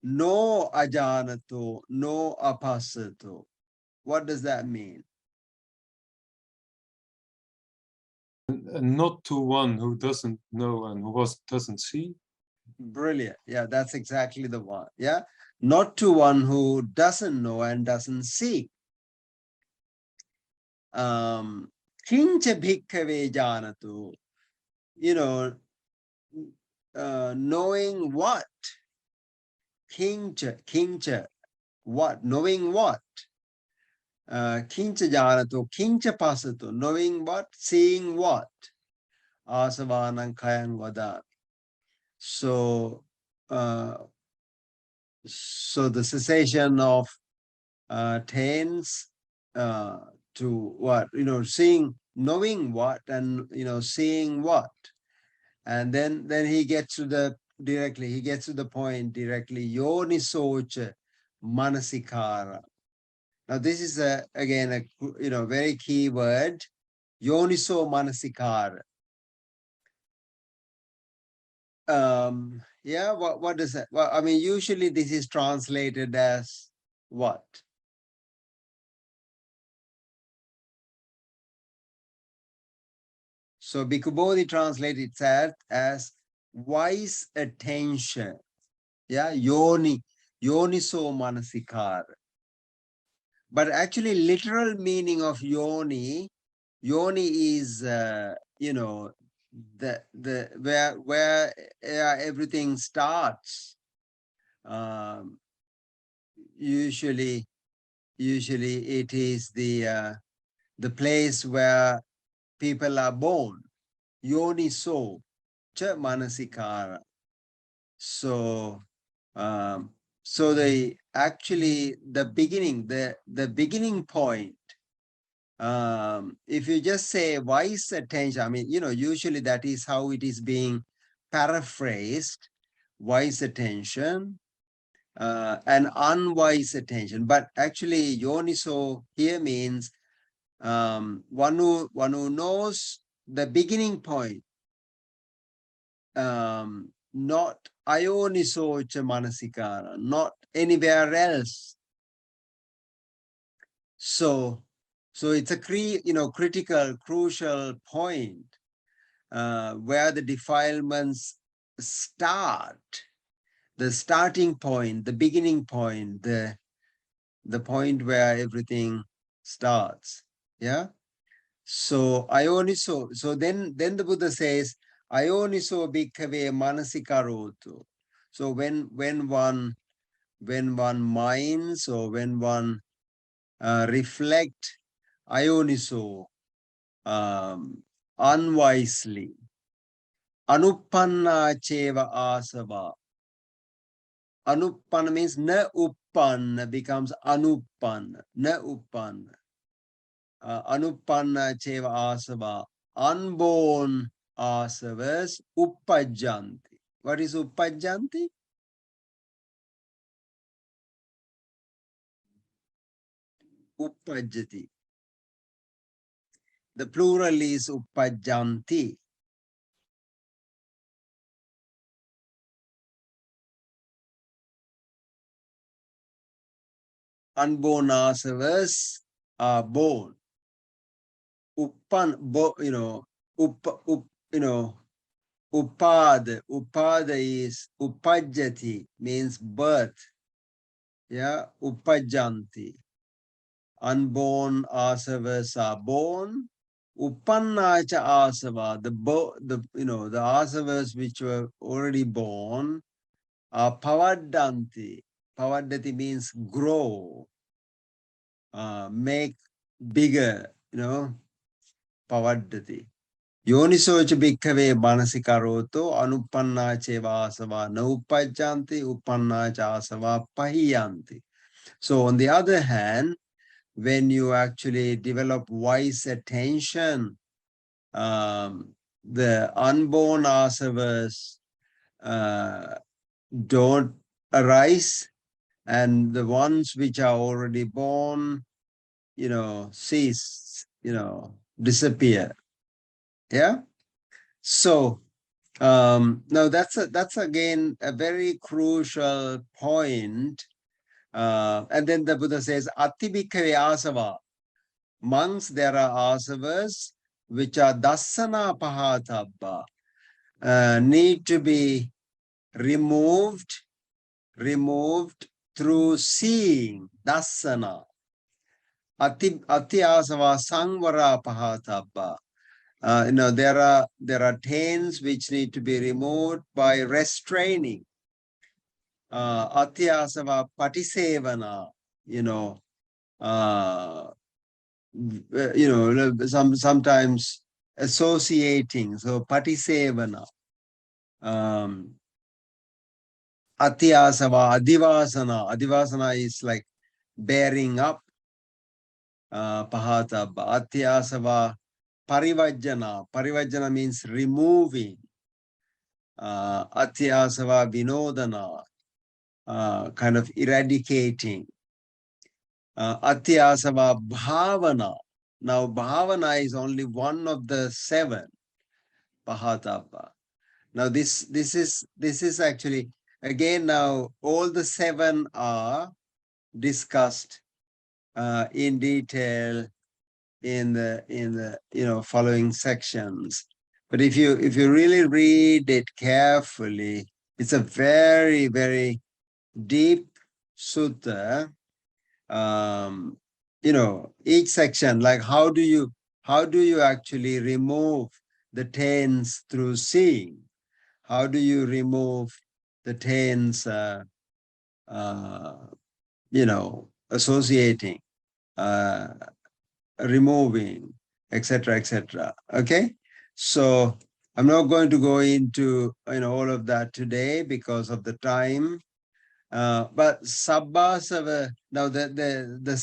no ajanato, no apassato. What does that mean? Not to one who doesn't know and who doesn't see. Brilliant. Yeah, that's exactly the one. Yeah. Not to one who doesn't know and doesn't see. Kincha bhikkhave janatu. Knowing what? Kincha, what? Knowing what? Kincha janatu, kincha passato. Knowing what? Seeing what? Asavanam kayang vadami. So the cessation of attains to what? Seeing, knowing what, and seeing what. And then he gets to the point directly. Yonisocha manasikara. Now this is again a very key word. Yoniso manasikara. Yeah, what does that? Well, I mean, usually this is translated as what? So Bhikkhu Bodhi translated that as wise attention. Yeah, yoniso manasikara. But actually, literal meaning of yoni is where everything starts. Usually it is the place where people are born. Yoniso cha manasikara. So the beginning point. If you just say wise attention, I mean, usually that is how it is being paraphrased, wise attention and unwise attention. But actually, yoniso here means one who knows the beginning point, not ayoniso cha manasikara, not anywhere else. So it's a critical, crucial point where the defilements start, the starting point, the beginning point, the point where everything starts. Yeah. So ayoniso. So then the Buddha says, ayoniso bhikkhave manasikarotu. So when one minds, or when one reflect ayoniso unwisely, anupanna cheva asava. Anupanna means na uppanna becomes anupanna, na uppanna. Anupanna cheva asava, unborn asavas uppajjanti. What is uppajjanti? Uppajjati. The plural is uppajjanti. Unborn asavas are born. Upada is uppajjati, means birth. Yeah, uppajjanti. Unborn asavas are born. Uppannacha asava, the asavas which were already born are pavaddanti. Pavaddati means grow, make bigger, pavaddati. Yonisocha bhikkhave manasikaroto anuppanna cheva asava na uppajjanti uppanna cha asava pahiyanti. So on the other hand, when you actually develop wise attention, the unborn asavas don't arise, and the ones which are already born, cease, disappear. Yeah. So Now that's again a very crucial point. And then the Buddha says, Atibhikkhave asava. Monks, there are asavas which are dassana pahatabba, need to be removed through seeing, dassana. Ati asava sangvara pahatabba. There are taints which need to be removed by restraining. Atyasava patisevana, sometimes associating. So patisevana. Atyasava adivasana. Adivasana is like bearing up. Pahatabba. Atyasava parivajjana. Parivajjana means removing. Atyasava vinodana. Kind of eradicating. Atyasava bhavana. Now bhavana is only one of the 7 pahatabba. Now this is actually, again, now all the 7 are discussed in detail in the following sections. But if you really read it carefully, it's a very, very deep sutta. Each section, like how do you actually remove the taints through seeing? How do you remove the taints, associating, removing, etc., etc. Okay, so I'm not going to go into all of that today because of the time. But Sabasa, now the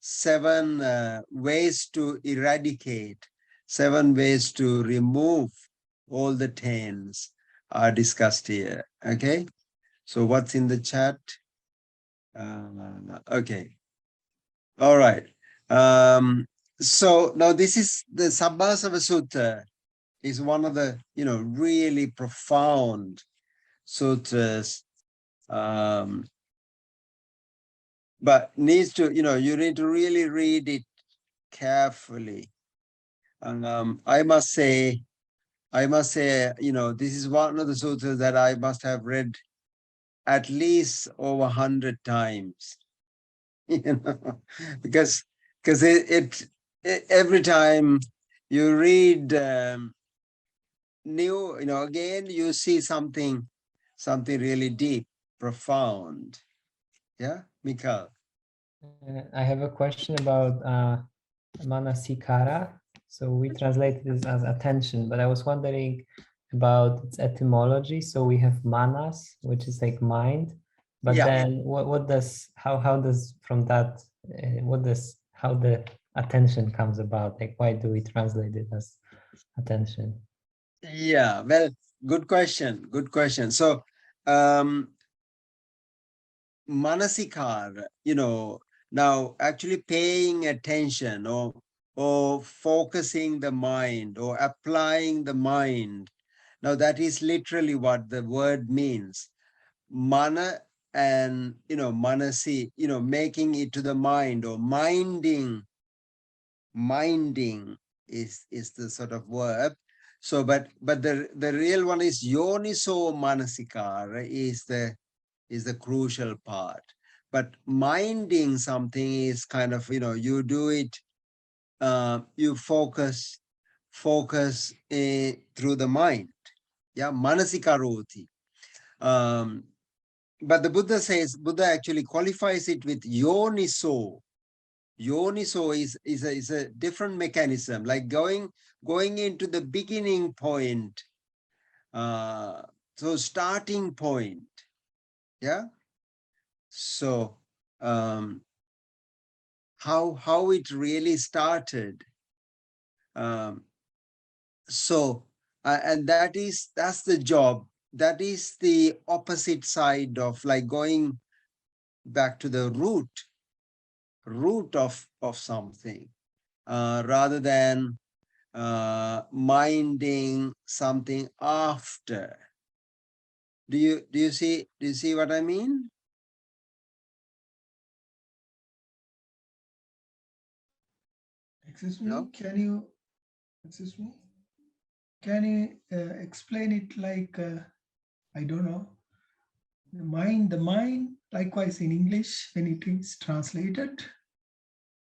7 ways to eradicate, 7 ways to remove all the taints are discussed here. Okay, so what's in the chat? Okay, all right. So now this is the Sabbah Sutra, is one of the really profound sutras. But needs to, you need to really read it carefully. And I must say, this is one of the sutras that I must have read at least over 100 times, because it every time you read new, again, you see something really deep, profound. Yeah, Mikhail. I have a question about manasikara. So we translate this as attention, but I was wondering about its etymology. So we have manas, which is like mind, but then how does from that, how the attention comes about? Like, why do we translate it as attention? Yeah, well, good question. So manasikara, now actually paying attention or focusing the mind or applying the mind. Now that is literally what the word means. Mana and, manasi, making it to the mind, or minding is the sort of verb. So, but the real one is yoniso manasikara is the crucial part. But minding something is kind of, you do it, you focus through the mind. Yeah, manasikaroti. But the Buddha actually qualifies it with yoniso. Yoniso is a different mechanism, like going into the beginning point. So starting point. Yeah. So how it really started. And that's the job. That is the opposite side of like going back to the root of something, rather than minding something after. Do you see what I mean? Excuse me, No? can you explain it like, I don't know, the mind, likewise in English when it is translated?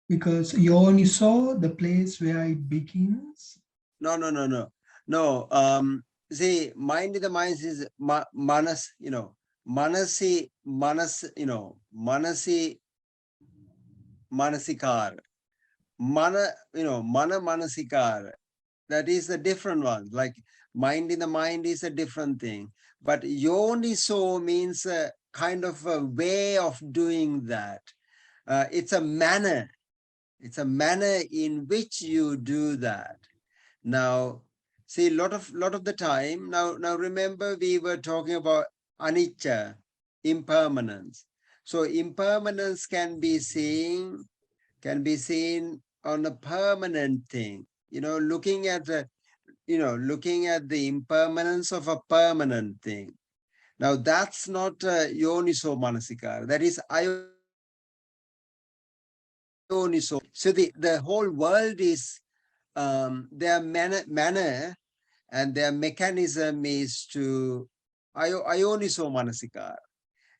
Because you only saw the place where it begins. No. See, mind in the mind is manas, manasi, manasikar. Mana, mana manasikar. That is a different one. Like mind in the mind is a different thing. But yoniso means a kind of a way of doing that. It's a manner. It's a manner in which you do that. Now, see, lot of the time. Now remember we were talking about anicca, impermanence. So impermanence can be seen on a permanent thing. Looking at the impermanence of a permanent thing. Now that's not yoniso manasikara. That is ayoniso. So the whole world is their manner and their mechanism is to ayoniso manasikara.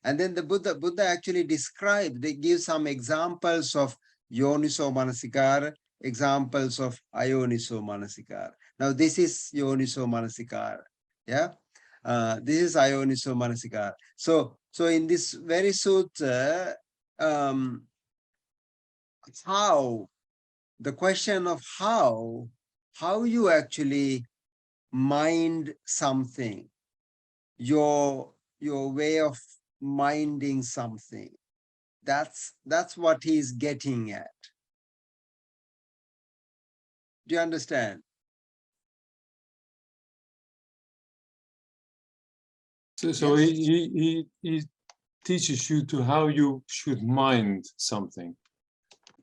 And then the Buddha actually they give some examples of yoniso manasikara, examples of ayoniso manasikara. Now this is yoniso manasikara. Yeah. This is ayoniso manasikara. So in this very sutta, how the question of how you actually mind something, your way of minding something. That's what he's getting at. Do you understand? So Yes. he teaches you to how you should mind something.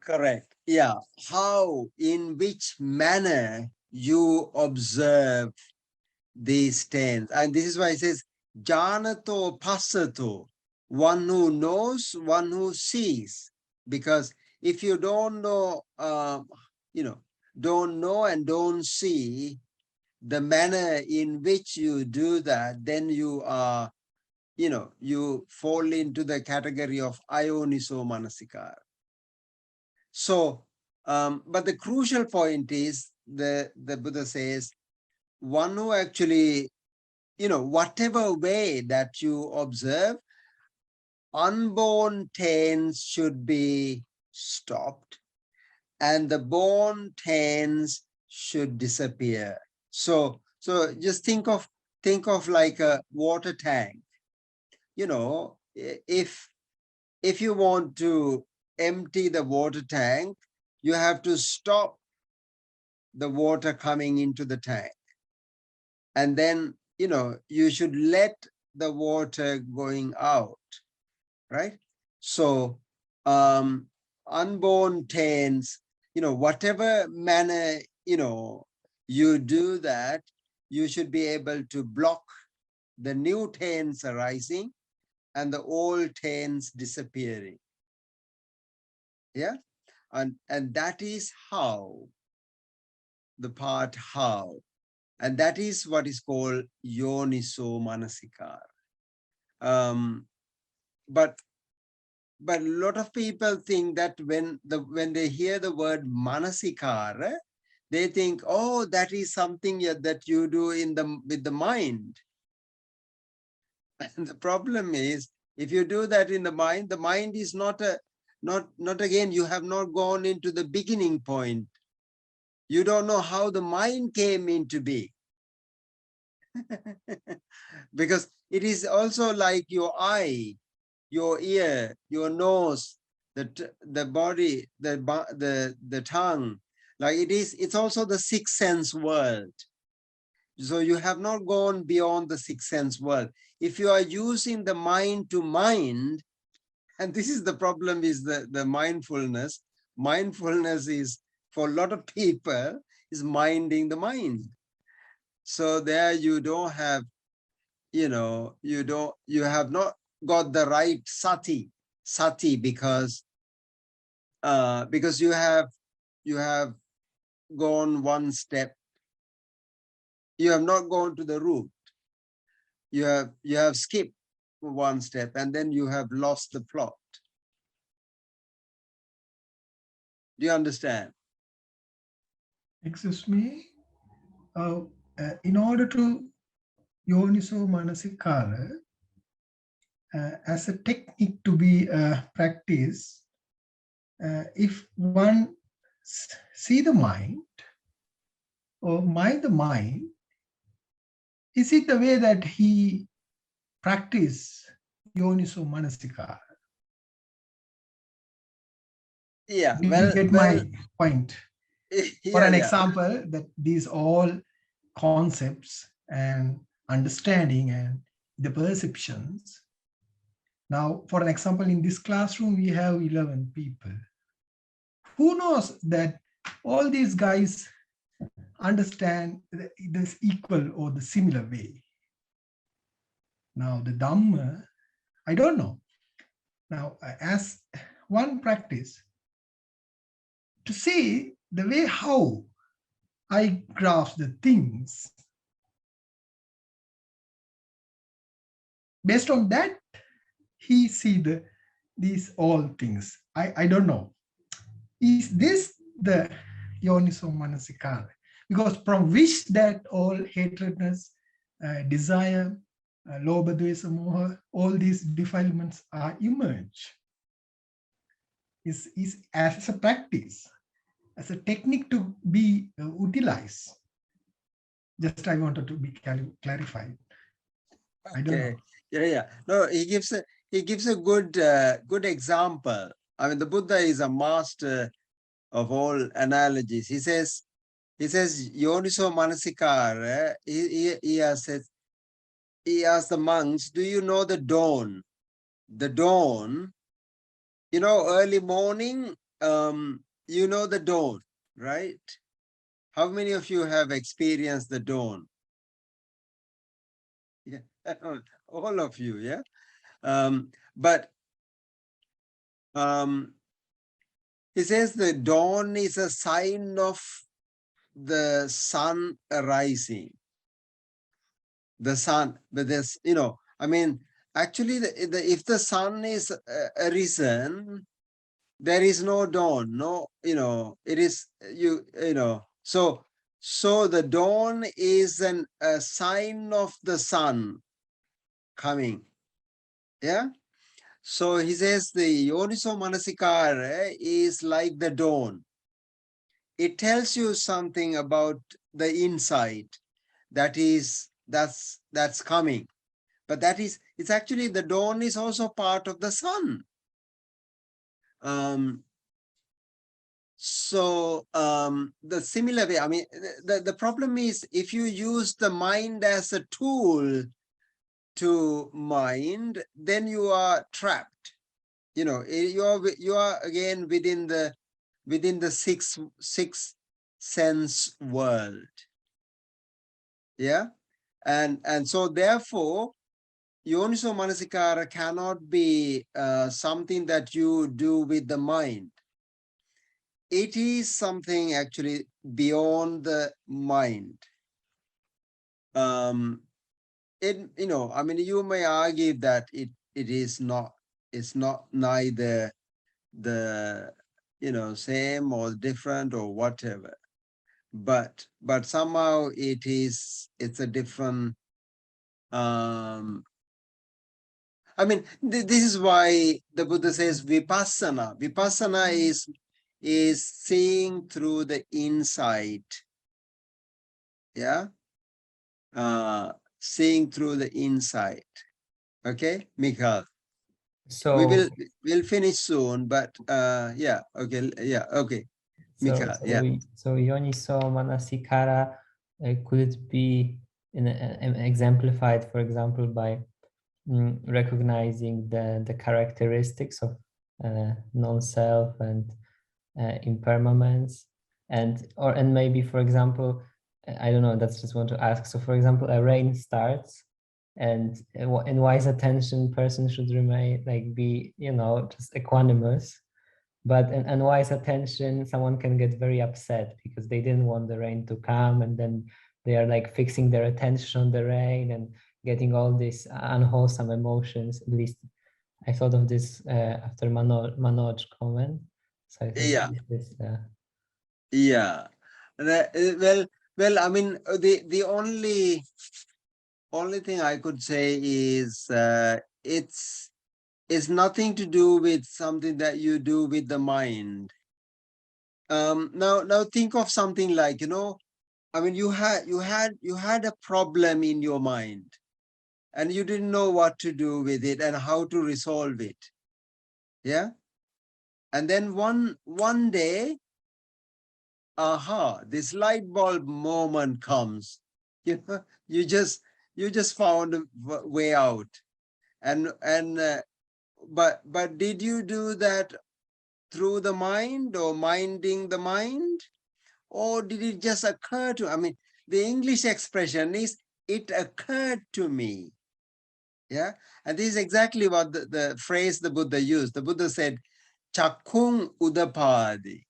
Correct. Yeah. How, in which manner you observe these 10. And this is why it says, Janato passato, one who knows, one who sees. Because if you don't know, don't know and don't see the manner in which you do that, then you are, you fall into the category of ayoniso manasikara. So, but the crucial point is the Buddha says, one who actually, whatever way that you observe, unborn taints should be stopped and the born taints should disappear. So just think of like a water tank. If you want to empty the water tank, you have to stop the water coming into the tank. And then, you should let the water going out, right? So, unborn taints, whatever manner, you do that, you should be able to block the new taints arising and the old taints disappearing. Yeah. And that is how, the part how. And that is what is called yoniso manasikara. But a lot of people think that when they hear the word manasikara, they think, oh, that is something that you do with the mind. And the problem is, if you do that in the mind is not again, you have not gone into the beginning point. You don't know how the mind came into being. Because it is also like your eye, your ear, your nose, the body, the tongue. Like it's also the sixth sense world. So you have not gone beyond the sixth sense world. If you are using the mind to mind, and this is the problem, is the mindfulness. Mindfulness is, for a lot of people, is minding the mind. So there you don't have, you have not got the right sati because you have gone one step. You have not gone to the root. You have skipped one step and then you have lost the plot. Do you understand? Excuse me. In order to yoniso manasikara as a technique to be practiced, if one see the mind or mind the mind, is it the way that he practice yoniso manasikara? Yeah. Did you get my point? For an example, that these all concepts and understanding and the perceptions. Now, for an example, in this classroom, we have 11 people. Who knows that all these guys understand this equal or the similar way? Now, the Dhamma, I don't know. Now, as one practice, to see the way how I grasp the things, based on that, he see these all things. I don't know. Is this the yoniso manasikara? Because from which that all hatredness, desire, lobha, dvesa, moha, all these defilements are emerge. Is as a practice, as a technique to be utilized. Just I wanted to be clarified. Okay. I don't know. Yeah. No, he gives a good example. I mean, the Buddha is a master of all analogies. He says yoniso manasikara. He asked the monks, do you know the dawn? The dawn, early morning, you know the dawn, right? How many of you have experienced the dawn? Yeah, all of you, yeah. But he says the dawn is a sign of the sun arising. The sun, but there's, I mean, actually, if the sun is arisen, there is no dawn. No, it is So the dawn is a sign of the sun coming. Yeah. So he says the yoniso manasikara is like the dawn. It tells you something about the insight that's coming. But it's actually the dawn is also part of the sun. The similar way, I mean, the problem is if you use the mind as a tool to mind, then you are trapped. You are again within the sixth sense world. Yeah, and so therefore, yoniso manasikara cannot be something that you do with the mind. It is something actually beyond the mind. I mean, you may argue that it is not. It's not neither the same or different or whatever, but somehow it's a different. I mean, this is why the Buddha says vipassana. Vipassana is seeing through the insight. Yeah. Seeing through the insight. Okay, Michael. So we'll finish soon, but yeah, okay, yeah, okay. Michael, so yoniso manasikara could it be exemplified, for example, by recognizing the characteristics of non-self and impermanence, And maybe, for example, I don't know, that's just want to ask. So for example, a rain starts, and in wise attention, person should remain, like, be, you know, just equanimous. But in unwise attention, someone can get very upset because they didn't want the rain to come, and then they are like fixing their attention on the rain and getting all these unwholesome emotions. At least I thought of this after Manoj's comment. So I think this, yeah. Well, I mean, the only thing I could say is it's nothing to do with something that you do with the mind. Now think of something like, you know, I mean, you had a problem in your mind, and you didn't know what to do with it and how to resolve it. Yeah. And then one day, this light bulb moment comes. You know, you just found a way out. But did you do that through the mind or minding the mind? Or did it just occur to, I mean, the English expression is, it occurred to me. Yeah. And this is exactly what the phrase the Buddha used. The Buddha said, Chakkung udapadi.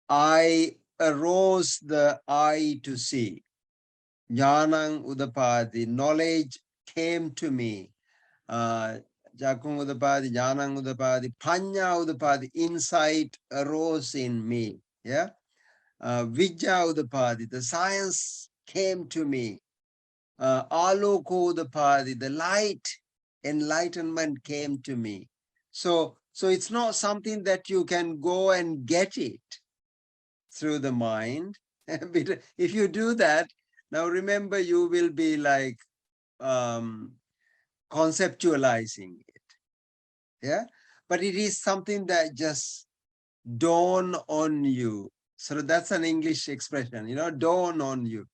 I arose the eye to see. Jnanang udapadi. Knowledge came to me. Chakkung udapadi, jnanang udapadi, panya udapadi. Insight arose in me. Yeah. Vijja udapadi. The science came to me. Aloko udapadi. The light, enlightenment came to me. So it's not something that you can go and get it through the mind. If you do that, now remember, you will be like conceptualizing it. Yeah. But it is something that just dawn on you. So that's an English expression, you know, dawn on you.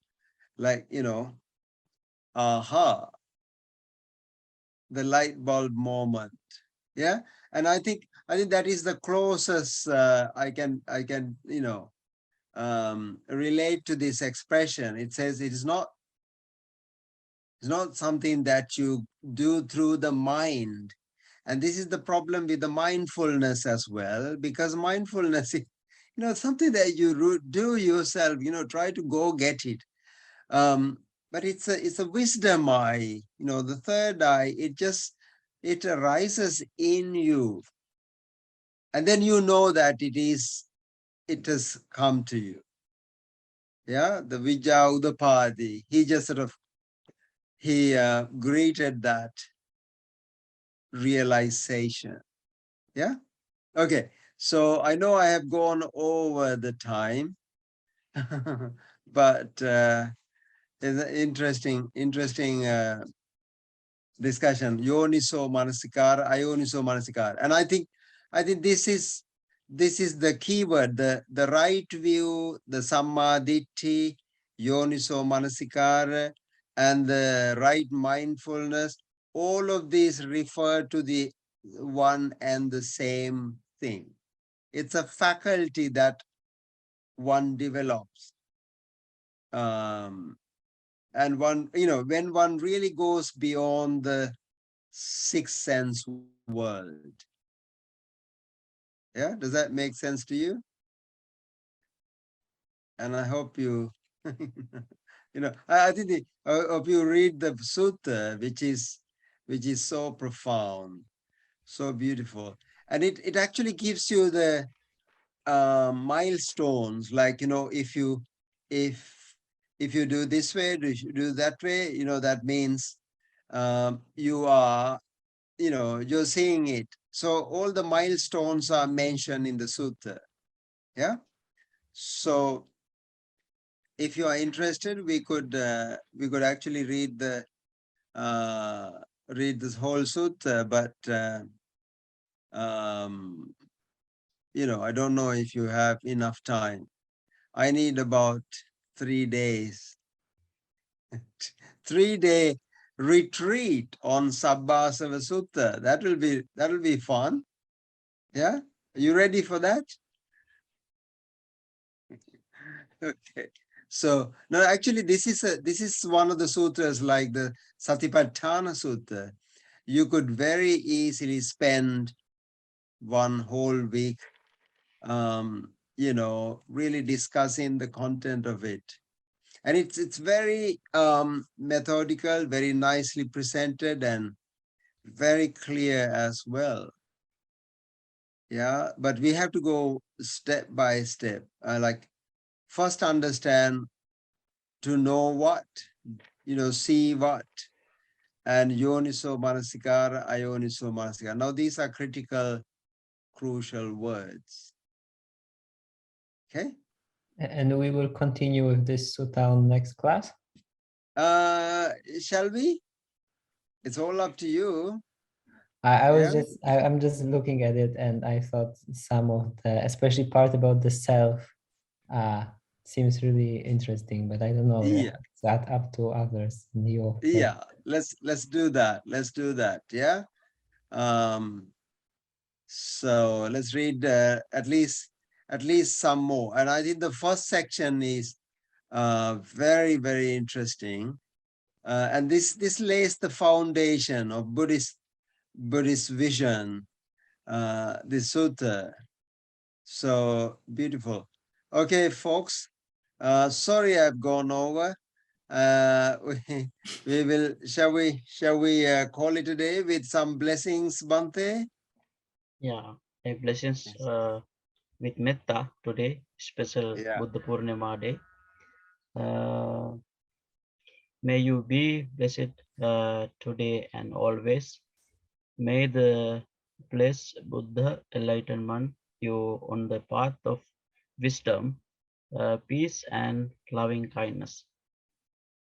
Like, you know, aha, the light bulb moment. Yeah. And I think that is the closest I can, you know, relate to this expression. It says it's not something that you do through the mind. And this is the problem with the mindfulness as well, because mindfulness is, you know, something that you do yourself, you know, try to go get it. But it's a wisdom eye, you know, the third eye, it arises in you. And then you know that it has come to you. Yeah, the Vijja Udapadi, he just sort of, he greeted that realization. Yeah. Okay. So I know I have gone over the time, but it's an interesting discussion. Yoniso manasikara, ayoniso manasikara. And I think this is the key word, the right view, the samma ditti, yoniso manasikara, and the right mindfulness. All of these refer to the one and the same thing. It's a faculty that one develops. And one, you know, when one really goes beyond the sixth sense world. Yeah, does that make sense to you? And I hope you, you know, I think I hope you read the sutta, which is so profound, so beautiful, and it actually gives you the milestones, like, you know, if you do this way, do that way, you know, that means you are, you know, you're seeing it. So all the milestones are mentioned in the sutta. Yeah. So if you are interested, we could actually read this whole sutta, but you know, I don't know if you have enough time. I need about 3 days. 3-day retreat on Sabbah Sutra. That will be fun. Yeah, are you ready for that? Okay. So no, actually, this is one of the sutras like the Satipatthana Sutta. You could very easily spend one whole week, really discussing the content of it. And it's very methodical, very nicely presented, and very clear as well. Yeah, but we have to go step by step. Like first understand to know what, see what, and yoniso manasikara, ayoniso manasikara. Now these are critical, crucial words. Okay. And we will continue with this sutta on next class. Shall we? It's all up to you. I'm just looking at it, and I thought some of the, especially part about the self, seems really interesting, but I don't know. Yeah. It's up to others. Yeah, let's do that. Let's do that. Yeah. So let's read at least some more. And I think the first section is very, very interesting. And this lays the foundation of Buddhist vision, this sutta. So beautiful. Okay, folks. Sorry I've gone over. We will. Shall we call it a day with some blessings, Bhante? Yeah, blessings with metta today, special Buddha Purnima day. May you be blessed today and always. May the blessed Buddha enlightenment you on the path of wisdom, peace and loving kindness.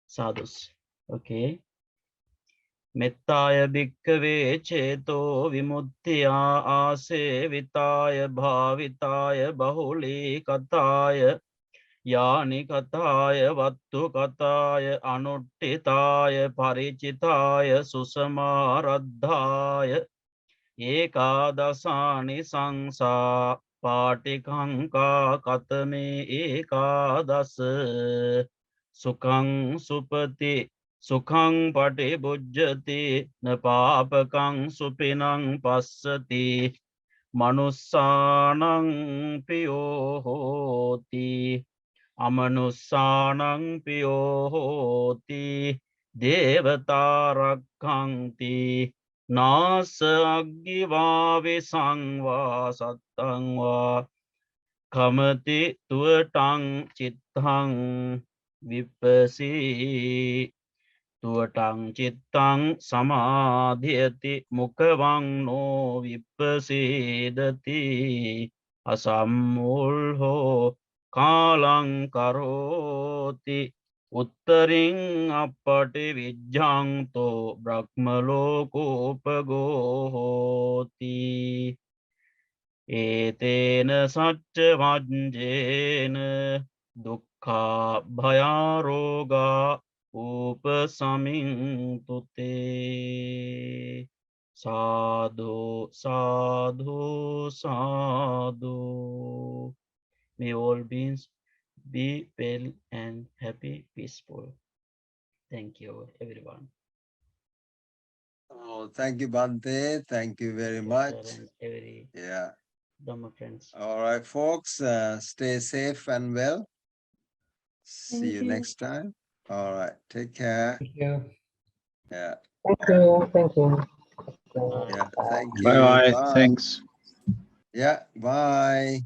Sadhus. Okay. Mettaya bhikkhave cheto vimuttya asevitaya bhavitaya bahuli kataya yani kataya vattu kataya anuttitaya parichitaya susamaradhaya ekadasani sangsa patikanka katame ekadasa sukhang supati Sukhang pati bujjati na papakang supinang passati manussanang piyo hoti amanussanang piyo hoti devata rakkhanti nasa aggiva visangva sattangva kamati tuatang chittang vipasi Tuatang chittang samadhyati mukhavang no vipasidati asammulho kalang karoti uttaring appati vijjangto brahmalokopagohoti etena satya vajjena dukkha bhayaroga Upasamin tute sadhu sadhu sadhu. May all beings be well and happy, peaceful. Thank you, everyone. Oh, thank you, Bhante. Thank you very much. Yeah. Dhamma friends. All right, folks. Stay safe and well. See you next time. All right. Take care. Thank you. Yeah. Thank you. Thank you. Yeah. Thank you. Bye. Bye. Thanks. Yeah. Bye.